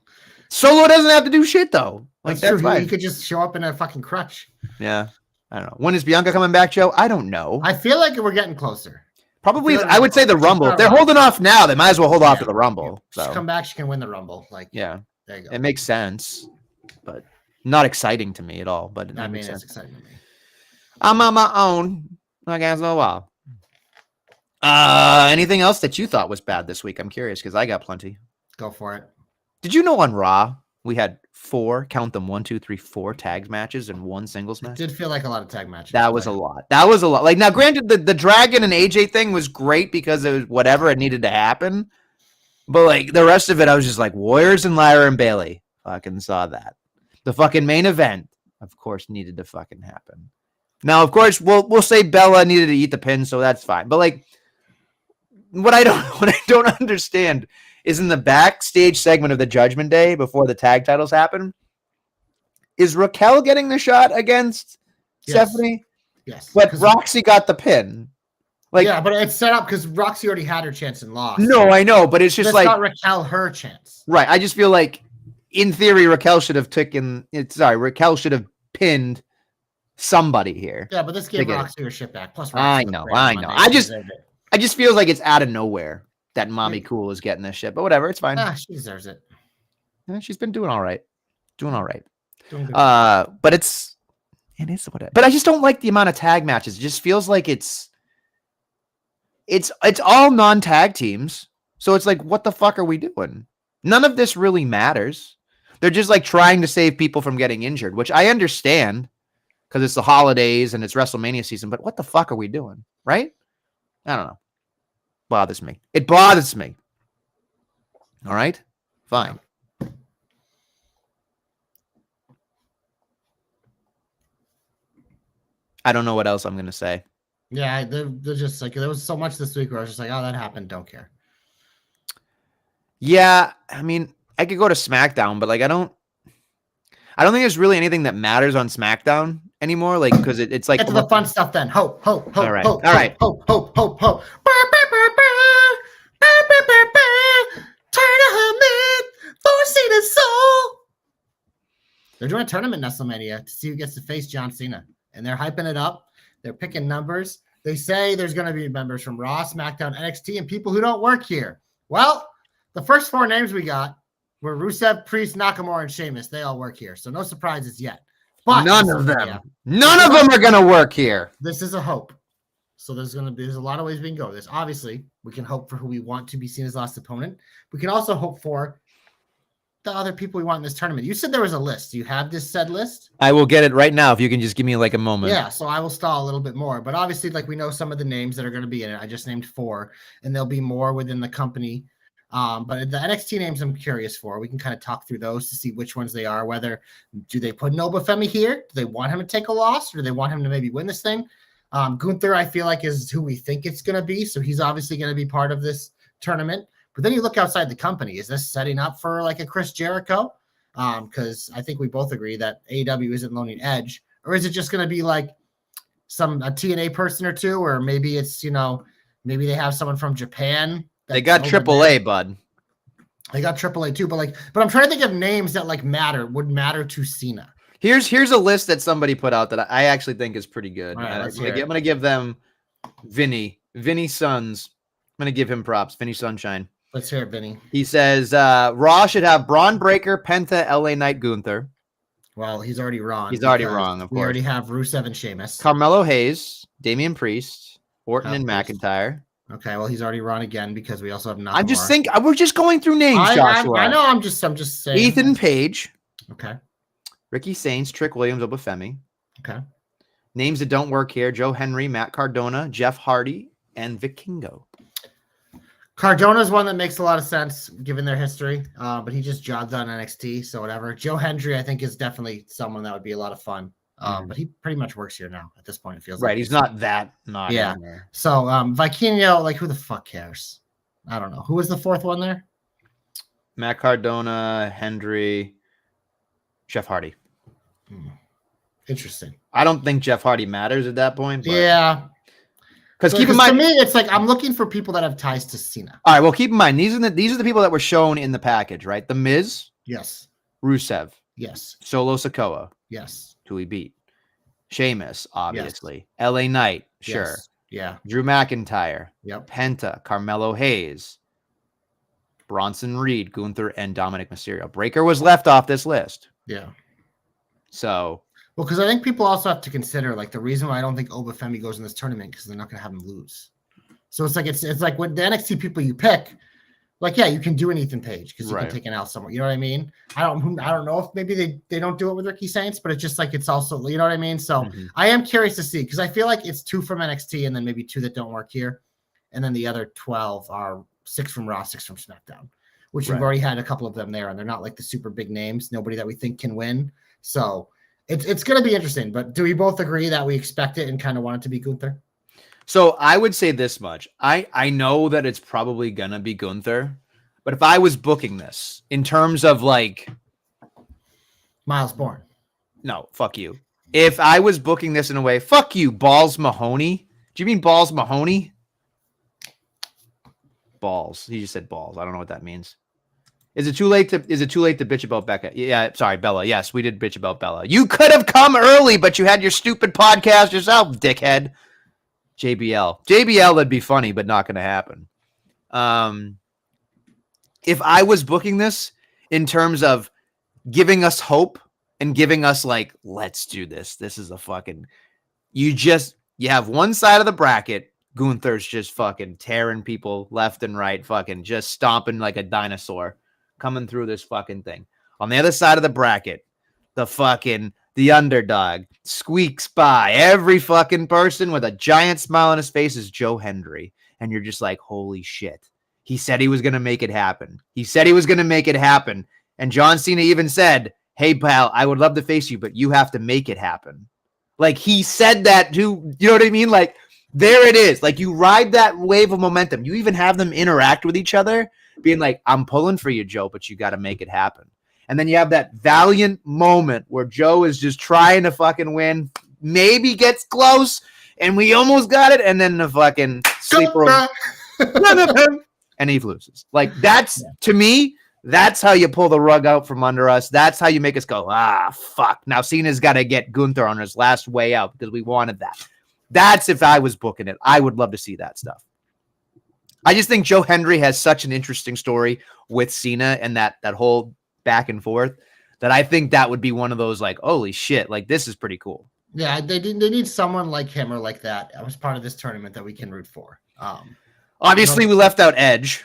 Solo doesn't have to do shit though. Like that's true. He could just show up in a fucking crutch. Yeah. I don't know. When is Bianca coming back, Joe? I don't know. I feel like we're getting closer. Probably, I would say the Rumble. If they're holding off now, they might as well hold off to the Rumble. So. She'll come back, she can win the Rumble. Like, yeah, there you go. It makes sense, but not exciting to me at all. But it makes sense. It's exciting to me. I'm on my own. I guess a while. Anything else that you thought was bad this week? I'm curious because I got plenty. Go for it. Did you know on Raw we had 4, count them, 1, 2, 3, 4 tag matches and 1 singles match? It did feel like a lot of tag matches. That was a lot. That was a lot. Like now, granted, the Dragon and AJ thing was great because it was whatever it needed to happen. But like the rest of it, I was just like Warriors and Lyra and Bailey. Fucking saw that. The fucking main event, of course, needed to fucking happen. Now, of course, we'll say Bella needed to eat the pin, so that's fine. But like, what I don't understand is in the backstage segment of the Judgment Day before the tag titles happen, is Raquel getting the shot against Stephanie? Yes. But Roxy got the pin. Like, yeah, but it's set up because Roxy already had her chance and lost. No, I know, but it's just like not Raquel her chance. Right. I just feel like in theory, Raquel should have pinned somebody here. Yeah, but this gave Roxy her shit back. Plus, I know. I just feel like it's out of nowhere that Mommy Cool is getting this shit, but whatever, it's fine. She deserves it. Yeah, she's been doing all right. But it is what it is. But I just don't like the amount of tag matches. It just feels like it's all non-tag teams. So it's like, what the fuck are we doing? None of this really matters. They're just like trying to save people from getting injured, which I understand because it's the holidays and it's WrestleMania season, but what the fuck are we doing? Right? I don't know. Bothers me. It bothers me. All right? Fine. I don't know what else I'm going to say. Yeah, they're just like, there was so much this week where I was just like, oh, that happened. Don't care. Yeah, I mean, I could go to SmackDown, but like, I don't think there's really anything that matters on SmackDown anymore. Like, because it's like get to the fun stuff then. Hope. All right. Hope. Tournament for Cena's soul. They're doing a tournament Nestlemania to see who gets to face John Cena, and they're hyping it up. They're picking numbers. They say there's going to be members from Raw, SmackDown, NXT, and people who don't work here. Well, the first 4 names we got were Rusev, Priest, Nakamura, and Sheamus. They all work here, so no surprises yet. But none of them are going to work here. This is a hope. So there's a lot of ways we can go. There's obviously we can hope for who we want to be seen as last opponent. We can also hope for the other people we want in this tournament. You said there was a list. Do you have this said list? I will get it right now if you can just give me like a moment. Yeah, so I will stall a little bit more. But obviously, like we know some of the names that are going to be in it. I just named 4, and there'll be more within the company But the NXT names I'm curious for. We can kind of talk through those to see which ones they are. Whether do they put Obafemi here? Do they want him to take a loss, or do they want him to maybe win this thing? Gunther, I feel like, is who we think it's going to be. So he's obviously going to be part of this tournament. But then you look outside the company. Is this setting up for like a Chris Jericho? Because I think we both agree that AEW isn't loaning Edge. Or is it just going to be like a TNA person or two? Or maybe it's, maybe they have someone from Japan. They got AAA, bud. They got AAA too. But I'm trying to think of names that would matter to Cena. Here's a list that somebody put out that I actually think is pretty good. Right, I'm going to give them Vinny Sons. I'm going to give him props. Vinny Sunshine. Let's hear it, Vinny. He says Raw should have Braun Breaker, Penta, LA Knight, Gunther. Well, he's already wrong. He's already wrong, of course. We already have Rusev and Sheamus. Carmelo Hayes, Damian Priest, Orton and McIntyre. Okay, well, he's already wrong again because we also have Nakamura. I'm just thinking. We're just going through names, Joshua. I know. I'm just saying. Ethan Page. Okay. Ricky Saints, Trick Williams, Obafemi. Okay. Names that don't work here: Joe Henry, Matt Cardona, Jeff Hardy, and Vikingo. Cardona is one that makes a lot of sense given their history, but he just jogged on NXT, so whatever. Joe Hendry, I think, is definitely someone that would be a lot of fun, but he pretty much works here now at this point. It feels right. Like he's not that. Yeah. So Vikingo, like, who the fuck cares? I don't know. Who was the fourth one there? Matt Cardona, Hendry, Jeff Hardy. Interesting. I don't think Jeff Hardy matters at that point. But... yeah. Because keep in mind, to me, it's like I'm looking for people that have ties to Cena. All right, well, keep in mind these are the people that were shown in the package, right? The Miz, yes. Rusev, yes. Solo Sikoa, yes. Who he beat, Sheamus, obviously, yes. LA Knight, sure, yes. yeah, Drew McIntyre, yep, Penta, Carmelo Hayes, Bronson Reed, Gunther, and Dominic Mysterio. Breaker was left off this list. Yeah. So. Well, because I think people also have to consider, like, the reason why I don't think Obafemi goes in this tournament because they're not going to have him lose. So it's like when the NXT people you pick, like, yeah, you can do an Ethan Page because you can take an L somewhere. You know what I mean? I don't know if maybe they don't do it with Ricky Saints, but it's just like it's also, you know what I mean? So I am curious to see because I feel like it's 2 from NXT and then maybe 2 that don't work here, and then the other 12 are 6 from Raw, 6 from SmackDown, which we've already had a couple of them there, and they're not like the super big names, nobody that we think can win. So. It's going to be interesting, but do we both agree that we expect it and kind of want it to be Gunther? So I would say this much. I know that it's probably going to be Gunther, but if I was booking this in terms of like... Miles Bourne. No, fuck you. If I was booking this in a way, fuck you, Balls Mahoney. Do you mean Balls Mahoney? Balls. He just said balls. I don't know what that means. Is it too late to bitch about Becca? Yeah, sorry, Bella. Yes, we did bitch about Bella. You could have come early, but you had your stupid podcast yourself, dickhead. JBL, that'd be funny, but not going to happen. If I was booking this in terms of giving us hope and giving us like, let's do this. This is a fucking, you have one side of the bracket. Gunther's just fucking tearing people left and right, fucking just stomping like a dinosaur. Coming through this fucking thing. On the other side of the bracket, the underdog squeaks by. Every fucking person with a giant smile on his face is Joe Hendry. And you're just like, holy shit. He said he was going to make it happen. And John Cena even said, hey, pal, I would love to face you, but you have to make it happen. Like, he said that too. You know what I mean? Like, there it is. Like, you ride that wave of momentum. You even have them interact with each other. Being like, I'm pulling for you, Joe, but you got to make it happen. And then you have that valiant moment where Joe is just trying to fucking win, maybe gets close, and we almost got it, and then the fucking sleeper and he loses. Like, that's, to me, that's how you pull the rug out from under us. That's how you make us go, fuck. Now Cena's got to get Gunther on his last way out because we wanted that. That's if I was booking it. I would love to see that stuff. I just think Joe Hendry has such an interesting story with Cena and that whole back and forth that I think that would be one of those like, holy shit, like this is pretty cool. Yeah, they need someone like him or like that as part of this tournament that we can root for. Obviously, we left out Edge.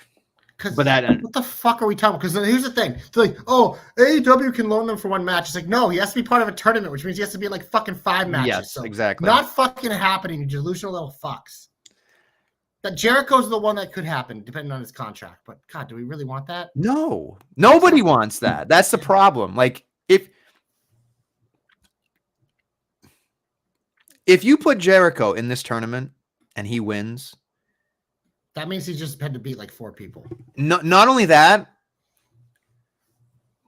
But what the fuck are we talking about? Because here's the thing. It's like, oh, AEW can loan them for one match. It's like, no, he has to be part of a tournament, which means he has to be in like fucking 5 matches. Yes, so exactly. Not fucking happening, you delusional little fucks. That Jericho's the one that could happen, depending on his contract. But God, do we really want that? No, nobody wants that. That's the problem. Like if you put Jericho in this tournament and he wins, that means he just had to beat like 4 people. Not only that,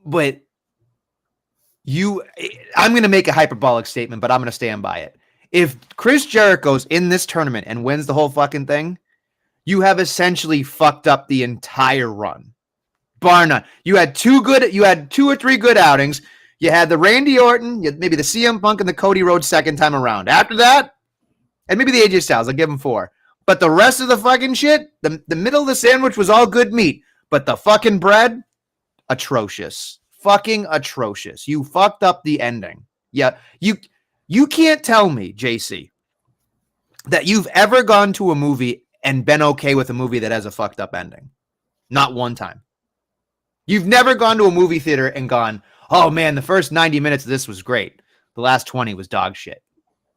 but I'm going to make a hyperbolic statement, but I'm going to stand by it. If Chris Jericho's in this tournament and wins the whole fucking thing, you have essentially fucked up the entire run. Bar none. You had 2 or 3 good outings. You had the Randy Orton, maybe the CM Punk and the Cody Rhodes second time around. After that, and maybe the AJ Styles, I'll give him 4. But the rest of the fucking shit, the middle of the sandwich was all good meat. But the fucking bread, atrocious. Fucking atrocious. You fucked up the ending. Yeah, you can't tell me, JC, that you've ever gone to a movie and been okay with a movie that has a fucked up ending. Not one time. You've never gone to a movie theater and gone, oh man, the first 90 minutes of this was great. The last 20 was dog shit.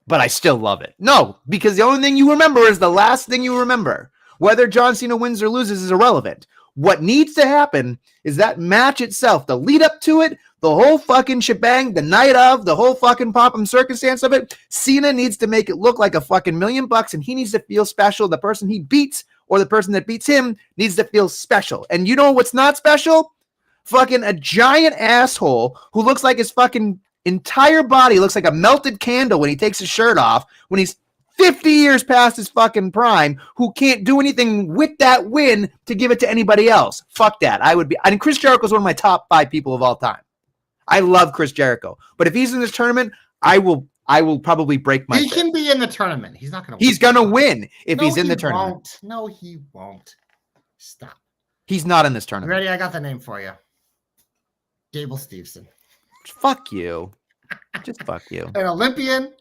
But I still love it. No, because the only thing you remember is the last thing you remember. Whether John Cena wins or loses is irrelevant. What needs to happen is that match itself, the lead up to it, the whole fucking shebang, the night of, the whole fucking pomp and circumstance of it. Cena needs to make it look like a fucking $1,000,000 and he needs to feel special. The person he beats or the person that beats him needs to feel special. And you know what's not special? Fucking a giant asshole who looks like his fucking entire body looks like a melted candle when he takes his shirt off, when he's 50 years past his fucking prime, who can't do anything with that win to give it to anybody else. Fuck that. And Chris Jericho is one of my top 5 people of all time. I love Chris Jericho. But if he's in this tournament, I will probably break my He fist. can be in the tournament. He's not going to win. He's going to win if he's in the tournament. Won't. No, he won't. Stop. He's not in this tournament. Ready? I got the name for you. Gable Steveson. Fuck you. Just fuck you. An Olympian.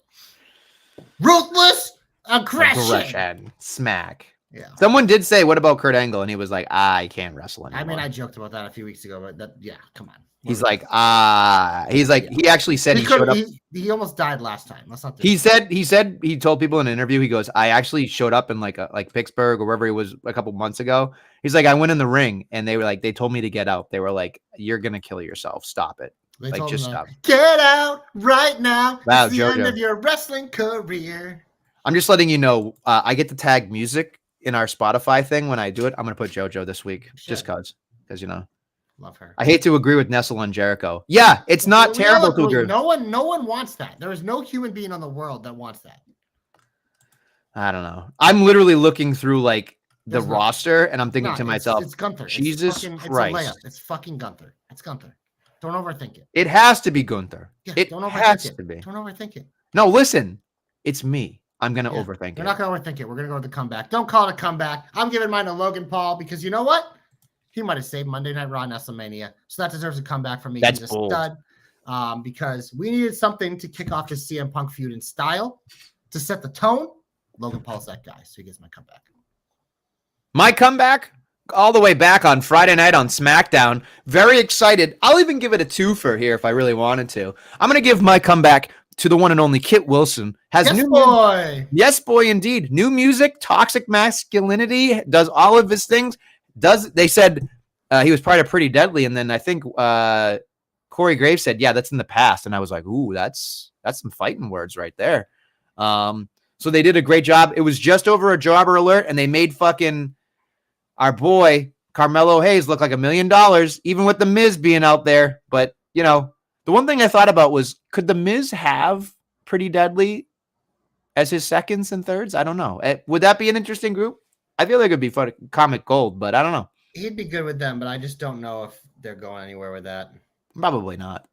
Ruthless aggression. Smack. Yeah. Someone did say, what about Kurt Angle? And he was like, I can't wrestle anymore. I mean, I joked about that a few weeks ago, but come on. He's like, he actually said he showed up. He almost died last time. Let's not. He told people in an interview, he goes, I actually showed up in like Pittsburgh or wherever he was a couple months ago. He's like, I went in the ring and they told me to get out. They were like, you're going to kill yourself. Stop it. They like, just stop. Get out right now. Wow, it's the end of your wrestling career. I'm just letting you know, I get to tag music in our Spotify thing when I do it. I'm going to put JoJo this week just because you know. Love her. I hate to agree with Nestlemania and Jericho. Yeah, it's not terrible to agree. No one wants that. There is no human being on the world that wants that. I don't know. I'm literally looking through like the roster and I'm thinking to myself, it's Gunther. Jesus Christ. It's fucking Gunther. It's Gunther. Don't overthink it. It has to be Gunther. Yeah, it don't has overthink to be. Don't overthink it. No, listen. It's me. I'm going to overthink it. We're not going to overthink it. We're going to go with the comeback. Don't call it a comeback. I'm giving mine to Logan Paul because you know what? He might have saved Monday Night Raw Nestlemania. So that deserves a comeback from me. That's He's a bold. stud. Because we needed something to kick off his CM Punk feud in style to set the tone. Logan Paul's that guy. So he gets my comeback. My comeback all the way back on Friday night on SmackDown. Very excited. I'll even give it a 2 for here if I really wanted to. I'm going to give my comeback to the one and only Kit Wilson. Boy. Yes, boy, indeed. New music, toxic masculinity, does all of his things. They said he was part of Pretty Deadly, and then I think Corey Graves said, yeah, that's in the past. And I was like, ooh, that's some fighting words right there. So they did a great job. It was just over a jobber alert, and they made fucking our boy Carmelo Hayes look like $1 million, even with the Miz being out there. But, you know, the one thing I thought about was, could the Miz have Pretty Deadly as his seconds and thirds? I don't know. Would that be an interesting group? I feel like it'd be fun, comic gold, but I don't know. He'd be good with them, but I just don't know if they're going anywhere with that. Probably not.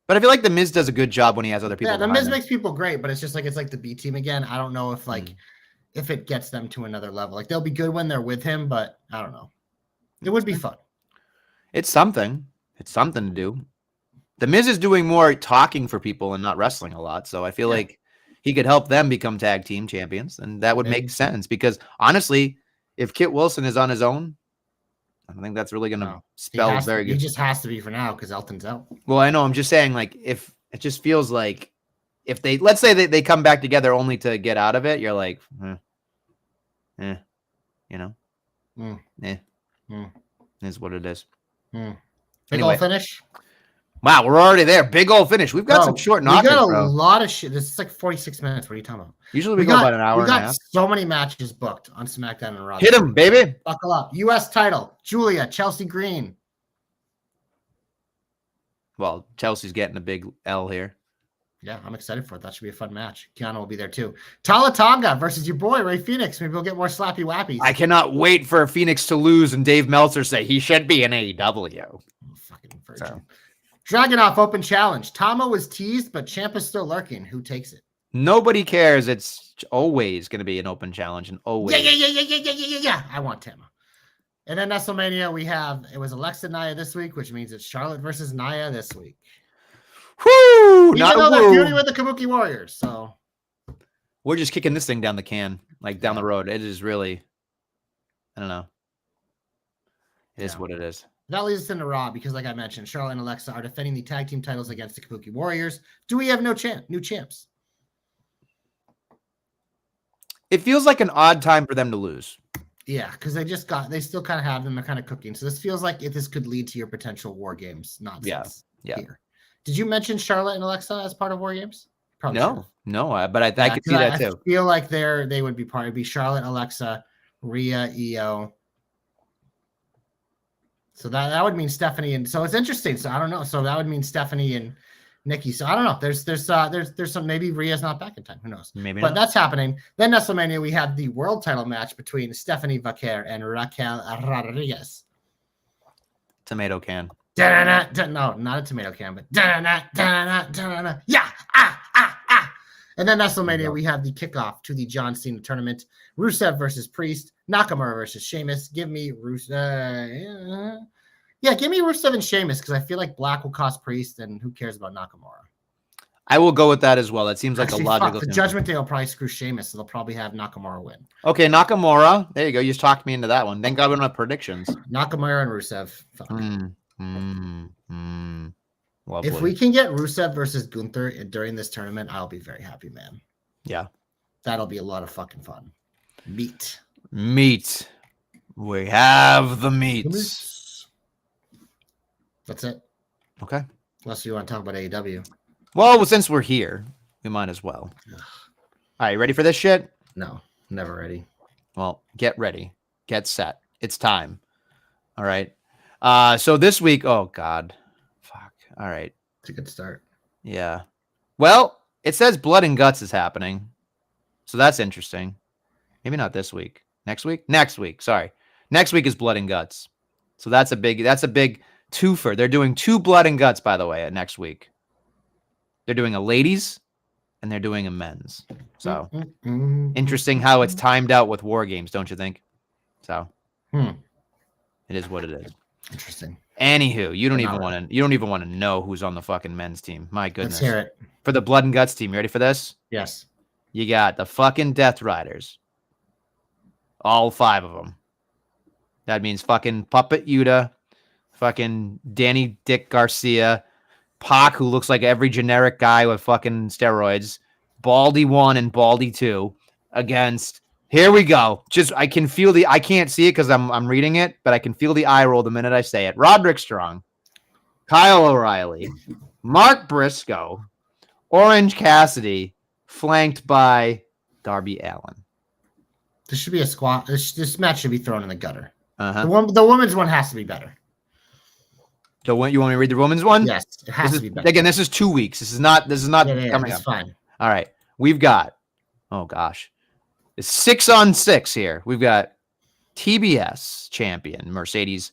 But I feel like the Miz does a good job when he has other people. Yeah, the Miz makes people great, but it's like the B team again. I don't know if if it gets them to another level. Like they'll be good when they're with him, but I don't know. It would be fun. It's something. It's something to do. The Miz is doing more talking for people and not wrestling a lot, so I feel like he could help them become tag team champions, and that would make sense because honestly, if Kit Wilson is on his own, I don't think that's really going to spell very good. He just has to be for now because Elton's out. Well, I know. I'm just saying, like, if it just feels like if let's say they come back together only to get out of it, you're like, you know. Mm. Is what it is. Big Anyway. old finish. Wow, we're already there. Big old finish. We've got some short knockers, We got a bro. lot of shit. This is like 46 minutes. What are you talking about? Usually we go about an hour and a half. We got so many matches booked on SmackDown and Raw. Hit him, baby. Buckle up. U.S. title. Julia, Chelsea Green. Well, Chelsea's getting a big L here. Yeah, I'm excited for it. That should be a fun match. Kiana will be there too. Tala Tonga versus your boy, Ray Phoenix. Maybe we'll get more slappy wappies. I cannot wait for Phoenix to lose and Dave Meltzer say he should be in AEW. Oh, fucking virgin. So. Dragunov Open Challenge. Tama was teased, but Ciampa's still lurking. Who takes it? Nobody cares. It's always going to be an open challenge, and always. Yeah. I want Tama. And then Nestlemania, it was Alexa Nia this week, which means it's Charlotte versus Nia this week. Whoo! Even though they're feuding with the Kabuki Warriors, so we're just kicking this thing down the can, like down the road. It is really, I don't know. It is what it is. That leads us into Raw because, like I mentioned, Charlotte and Alexa are defending the tag team titles against the Kabuki Warriors. Do we have new champs? It feels like an odd time for them to lose. Yeah, because they still kind of have them. They're kind of cooking. So this feels like this could lead to your potential War Games nonsense. Yeah. Here. Did you mention Charlotte and Alexa as part of War Games? Probably no, but I could see that too. I feel like they would be part. It'd be Charlotte, Alexa, Rhea, Io. So that would mean Stephanie, and so it's interesting. So I don't know. So that would mean Stephanie and Nikki. So I don't know. There's some, maybe Rhea's not back in time. Who knows? Maybe but not. That's happening. Then Nestlemania, we have the world title match between Stephanie Vaquer and Raquel Rodriguez. Tomato can. No, not a tomato can, but yeah. And then Nestlemania, we have the kickoff to the John Cena tournament. Rusev versus Priest, Nakamura versus Sheamus. Give me Rusev. Give me Rusev and Sheamus because I feel like Black will cost Priest, and who cares about Nakamura? I will go with that as well. That seems like Actually, a logical thing. The Judgment Day will probably screw Sheamus, so they'll probably have Nakamura win. Okay, Nakamura. There you go. You just talked me into that one. Thank God we don't have predictions. Nakamura and Rusev. Lovely. If we can get Rusev versus Gunther during this tournament, I'll be very happy, man. Yeah. That'll be a lot of fucking fun. Meat. We have the meats. That's it. Okay. Unless you want to talk about AEW. Well, since we're here, we might as well. All right, you ready for this shit? No, never ready. Well, get ready. Get set. It's time. All right. So this week, oh God. Fuck. All right. It's a good start. Yeah. Well, it says Blood and Guts is happening. So that's interesting. Maybe not this week. Next week? Next week. Sorry. Next week is Blood and Guts. So that's a big twofer. They're doing 2 Blood and Guts, by the way, next week. They're doing a ladies and they're doing a men's. So interesting how it's timed out with War Games, don't you think? So it is what it is. Interesting. Anywho, you don't even want to know who's on the fucking men's team. My goodness. Let's hear it. For the Blood and Guts team, you ready for this? Yes. You got the fucking Death Riders. All 5 of them. That means fucking Puppet Yuta, fucking Danny Dick Garcia, Pac, who looks like every generic guy with fucking steroids, Baldy 1 and Baldy 2 against, here we go. I can feel I can't see it because I'm reading it, but I can feel the eye roll the minute I say it. Roderick Strong, Kyle O'Reilly, Mark Briscoe, Orange Cassidy, flanked by Darby Allin. This should be a squat. This match should be thrown in the gutter. Uh-huh. The women's one has to be better. So you want me to read the women's one? Yes, it has to be better. Again, this is 2 weeks. This is not coming up. Fine. All right. We've got, oh gosh, it's 6-on-6 here. We've got TBS champion Mercedes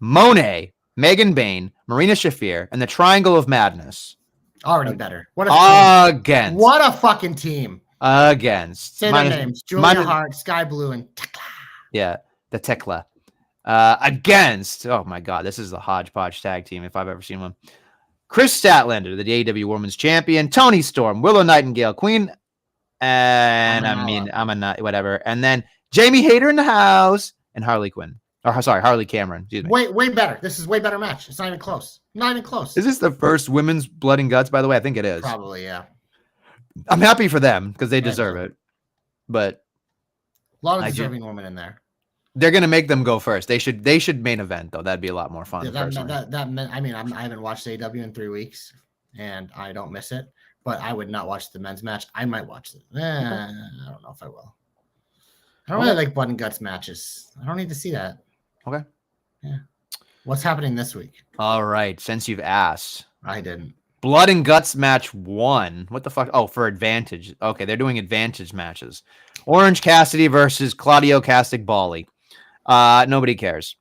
Moné, Megan Bayne, Marina Shafir, and the Triangle of Madness. Already better. What a against. What a fucking team. Against. Say their names. Julia Hart, Sky Blue, and Tekla. Yeah, the Tekla. Against, oh my God, this is the hodgepodge tag team if I've ever seen one. Chris Statlander, the AEW Women's Champion, Toni Storm, Willow Nightingale, Queen, and whatever. And then Jamie Hayter in the house and Harley Quinn. Or sorry, Harley Cameron. Excuse me. Way better. This is way better match. It's not even close. Not even close. Is this the first women's Blood and Guts, by the way? I think it is. Probably, yeah. I'm happy for them because they deserve it. But a lot of deserving women in there. They're gonna make them go first. They should main event though. That'd be a lot more fun. Yeah, I mean, I haven't watched AW in 3 weeks, and I don't miss it. But I would not watch the men's match. I might watch it. I don't know if I will. I don't really like blood and guts matches. I don't need to see that. Okay. Yeah. What's happening this week? All right. Since you've asked, I didn't. Blood and Guts match 1. What the fuck? Oh, for advantage. Okay, they're doing advantage matches. Orange Cassidy versus Claudio Castigbali. Nobody cares.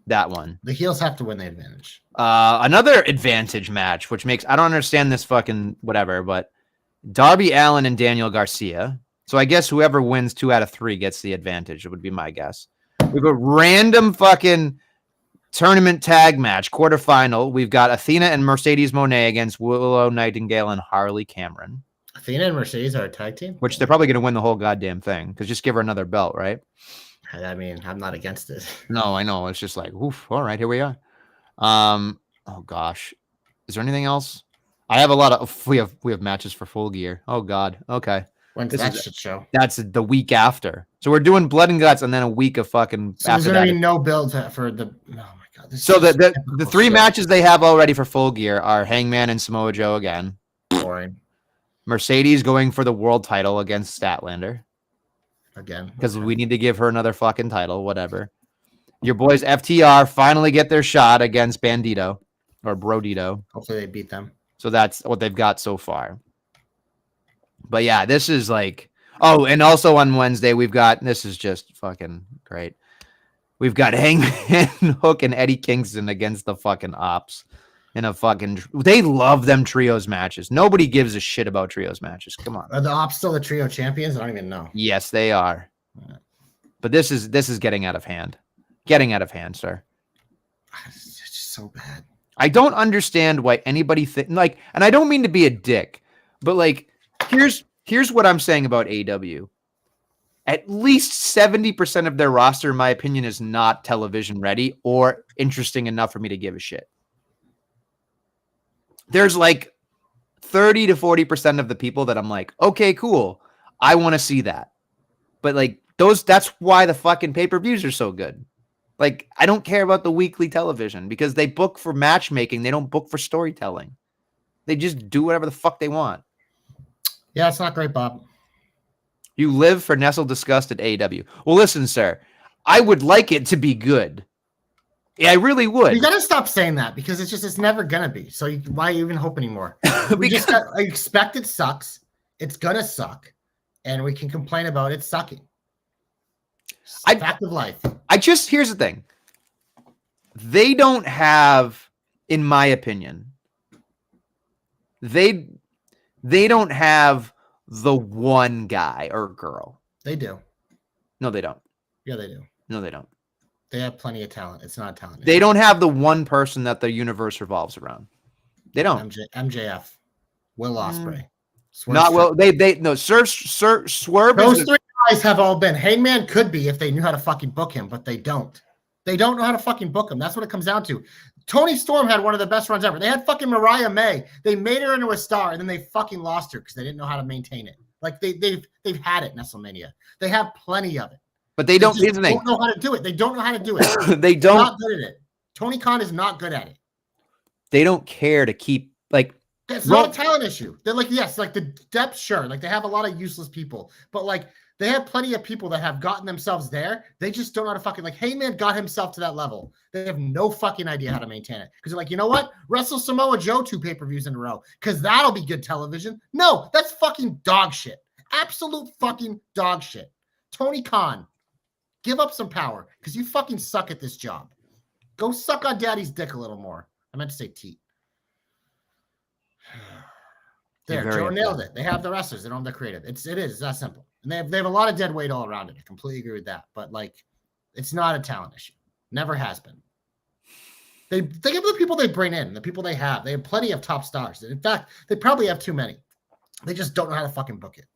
That one. The heels have to win the advantage. Another advantage match, which makes I don't understand this fucking whatever, but Darby Allin and Daniel Garcia. So I guess whoever wins 2 out of 3 gets the advantage. It would be my guess. We've got random fucking tournament tag match, quarterfinal. We've got Athena and Mercedes Moné against Willow Nightingale and Harley Cameron. Athena and Mercedes are a tag team? Which they're probably going to win the whole goddamn thing, because just give her another belt, right? I mean, I'm not against it. No, I know. It's just like, oof, all right, here we are. Oh, gosh. Is there anything else? I have a lot of... We have matches for Full Gear. Oh, God. Okay. When's that shit show? That's the week after. So we're doing Blood and Guts and then a week of fucking... So there's going to be no build for the... Oh, my God. So the 3 matches they have already for Full Gear are Hangman and Samoa Joe again. Boring. Mercedes going for the world title against Statlander. Again. Because we need to give her another fucking title, whatever. Your boys FTR finally get their shot against Bandito or Brodito. Hopefully they beat them. So that's what they've got so far. But yeah, this is like, oh, and also on Wednesday, we've got, this is just fucking great. We've got Hangman Hook and Eddie Kingston against the fucking Ops in a fucking, they love them trios matches. Nobody gives a shit about trios matches. Come on. Are the Ops still the trio champions? I don't even know. Yes, they are. But this is getting out of hand. Getting out of hand, sir. It's just so bad. I don't understand why anybody like, and I don't mean to be a dick, but like, here's what I'm saying about AW. At least 70% of their roster, in my opinion, is not television ready or interesting enough for me to give a shit. There's like 30 to 40% of the people that I'm like, okay, cool. I want to see that. But like that's why the fucking pay-per-views are so good. Like, I don't care about the weekly television because they book for matchmaking. They don't book for storytelling. They just do whatever the fuck they want. Yeah, it's not great, Bob. You live for Nestle Disgust at AEW. Well, listen, sir, I would like it to be good. Yeah, I really would. You got to stop saying that because it's never going to be. So why even hope anymore? I expect it sucks. It's going to suck. And we can complain about it sucking. Fact of life. Here's the thing. They don't have, in my opinion, they don't have the one guy or girl. They do. No, they don't. Yeah, they do. No, they don't. They have plenty of talent. It's not talent. They don't have the one person that the universe revolves around. They don't. MJF, Will Ospreay. Not well. Swerve. Those 3 guys have all been. Hangman could be if they knew how to fucking book him, but they don't. They don't know how to fucking book him. That's what it comes down to. Tony Storm had one of the best runs ever. They had fucking Mariah May. They made her into a star, and then they fucking lost her because they didn't know how to maintain it. Like they've had it, Nestlemania. They have plenty of it. But they don't. Don't know how to do it. They don't know how to do it. They don't. They're not good at it. Tony Khan is not good at it. They don't care to keep like. It's not a talent issue. They're like, yes, like the depth, sure. Like they have a lot of useless people, but like they have plenty of people that have gotten themselves there. They just don't know how to fucking like Heyman got himself to that level. They have no fucking idea how to maintain it. Because they're like, you know what? Wrestle Samoa Joe 2 pay-per-views in a row. Because that'll be good television. No, that's fucking dog shit. Absolute fucking dog shit. Tony Khan, give up some power. Because you fucking suck at this job. Go suck on daddy's dick a little more. I meant to say teat. There, Joe nailed it. They have the wrestlers. They don't have the creative. It is that simple. And they have a lot of dead weight all around it. I completely agree with that. But like, it's not a talent issue. Never has been. They think of the people they bring in, the people they have. They have plenty of top stars. In fact, they probably have too many. They just don't know how to fucking book it.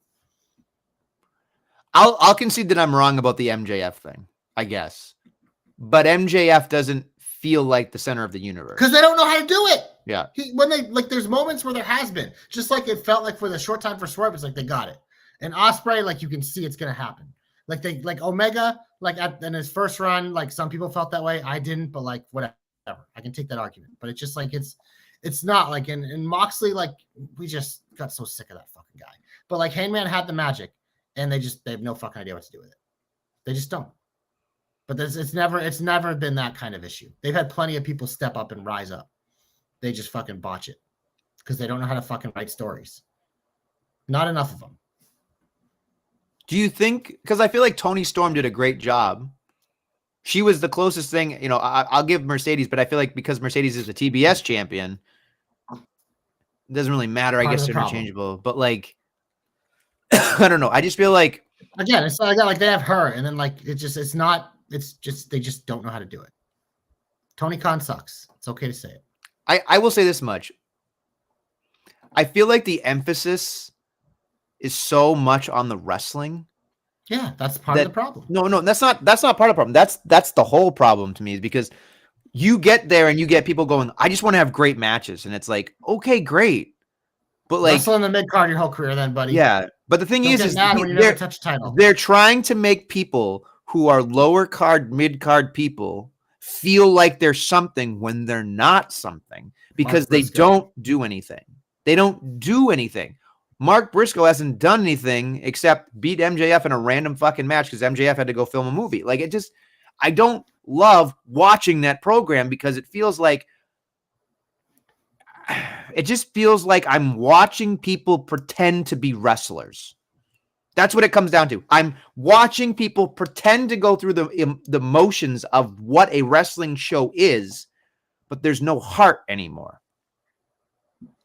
I'll concede that I'm wrong about the MJF thing, I guess. But MJF doesn't feel like the center of the universe. Because they don't know how to do it. Yeah. There's moments where there has been. Just like it felt like for the short time for Swerve, it's like they got it. And Ospreay, like you can see it's gonna happen. Like Omega, like in his first run, like some people felt that way. I didn't, but like whatever. I can take that argument. But it's just like it's not like in Moxley, like we just got so sick of that fucking guy. But like Hangman had the magic, and they have no fucking idea what to do with it. They just don't. But it's never been that kind of issue. They've had plenty of people step up and rise up. They just fucking botch it because they don't know how to fucking write stories. Not enough of them. Do you think, because I feel like Toni Storm did a great job. She was the closest thing, you know, I'll give Mercedes, but I feel like because Mercedes is the TBS champion, it doesn't really matter. I guess they're interchangeable, but like, I don't know. I just feel like, again, it's like they have her, and then like they just don't know how to do it. Tony Khan sucks. It's okay to say it. I will say this much. I feel like the emphasis is so much on the wrestling. Yeah, that's part of the problem. No, that's not part of the problem. That's the whole problem to me, is because you get there and you get people going, I just want to have great matches. And it's like, okay, great. But like, wrestle in the mid card your whole career then, buddy. Yeah. But the thing is mad when you never touch a title. They're trying to make people who are lower card, mid card people feel like they're something when they're not something, because they don't do anything. They don't do anything. Mark Briscoe hasn't done anything except beat MJF in a random fucking match because MJF had to go film a movie. Like, I don't love watching that program because it just feels like I'm watching people pretend to be wrestlers. That's what it comes down to. I'm watching people pretend to go through the motions of what a wrestling show is, but there's no heart anymore.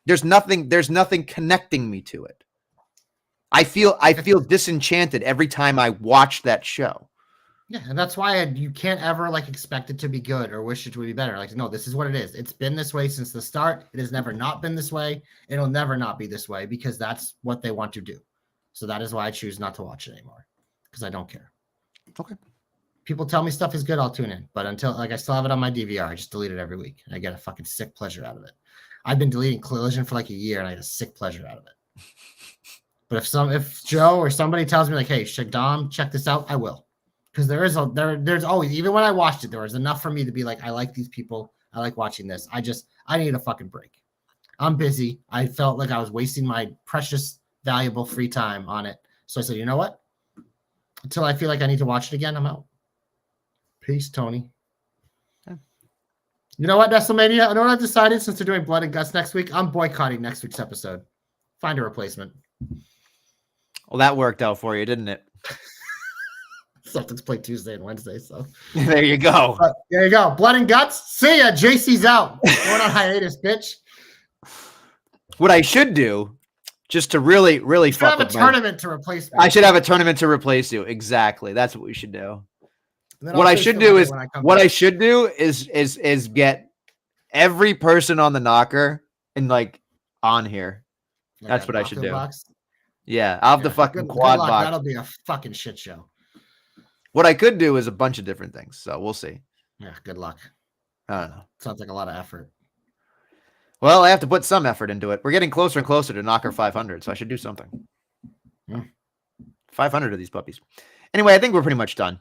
There's nothing connecting me to it. I feel disenchanted every time I watch that show. Yeah, and that's why you can't ever like expect it to be good or wish it would be better. Like, no, this is what it is. It's been this way since the start. It has never not been this way. It'll never not be this way because that's what they want to do. So that is why I choose not to watch it anymore, because I don't care. Okay. People tell me stuff is good, I'll tune in. But until, like, I still have it on my DVR. I just delete it every week, and I get a fucking sick pleasure out of it. I've been deleting Collision for like a year, and I get a sick pleasure out of it. But if Joe or somebody tells me like, hey, Dom, check this out, I will. Because there's always, even when I watched it, there was enough for me to be like, I like these people. I like watching this. I need a fucking break. I'm busy. I felt like I was wasting my precious, valuable free time on it. So I said, you know what? Until I feel like I need to watch it again, I'm out. Peace, Tony. Okay. You know what, Nestlemania? I know what I've decided since they're doing Blood and Guts next week. I'm boycotting next week's episode. Find a replacement. Well, that worked out for you, didn't it? Something's played Tuesday and Wednesday, so there you go. But there you go. Blood and Guts. See ya. JC's out. Going on hiatus, bitch. What I should do, just to really fuck have a tournament to replace me. I should have a tournament to replace you. Exactly. That's what we should do. What I should do is get every person on the knocker and like on here. Like that's what I should do. Box? Yeah, I'll have the fucking quad box. That'll be a fucking shit show. What I could do is a bunch of different things. So we'll see. Yeah, good luck. I don't know. Sounds like a lot of effort. Well, I have to put some effort into it. We're getting closer and closer to knocker 500, so I should do something. 500 of these puppies. Anyway, I think we're pretty much done.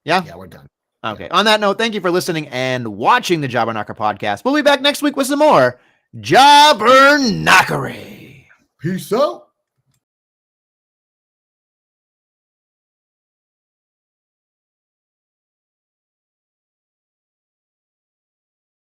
Yeah? Yeah, we're done. Okay. Yeah. On that note, thank you for listening and watching the Jobber Knocker podcast. We'll be back next week with some more Jobber Knockery. Peace out.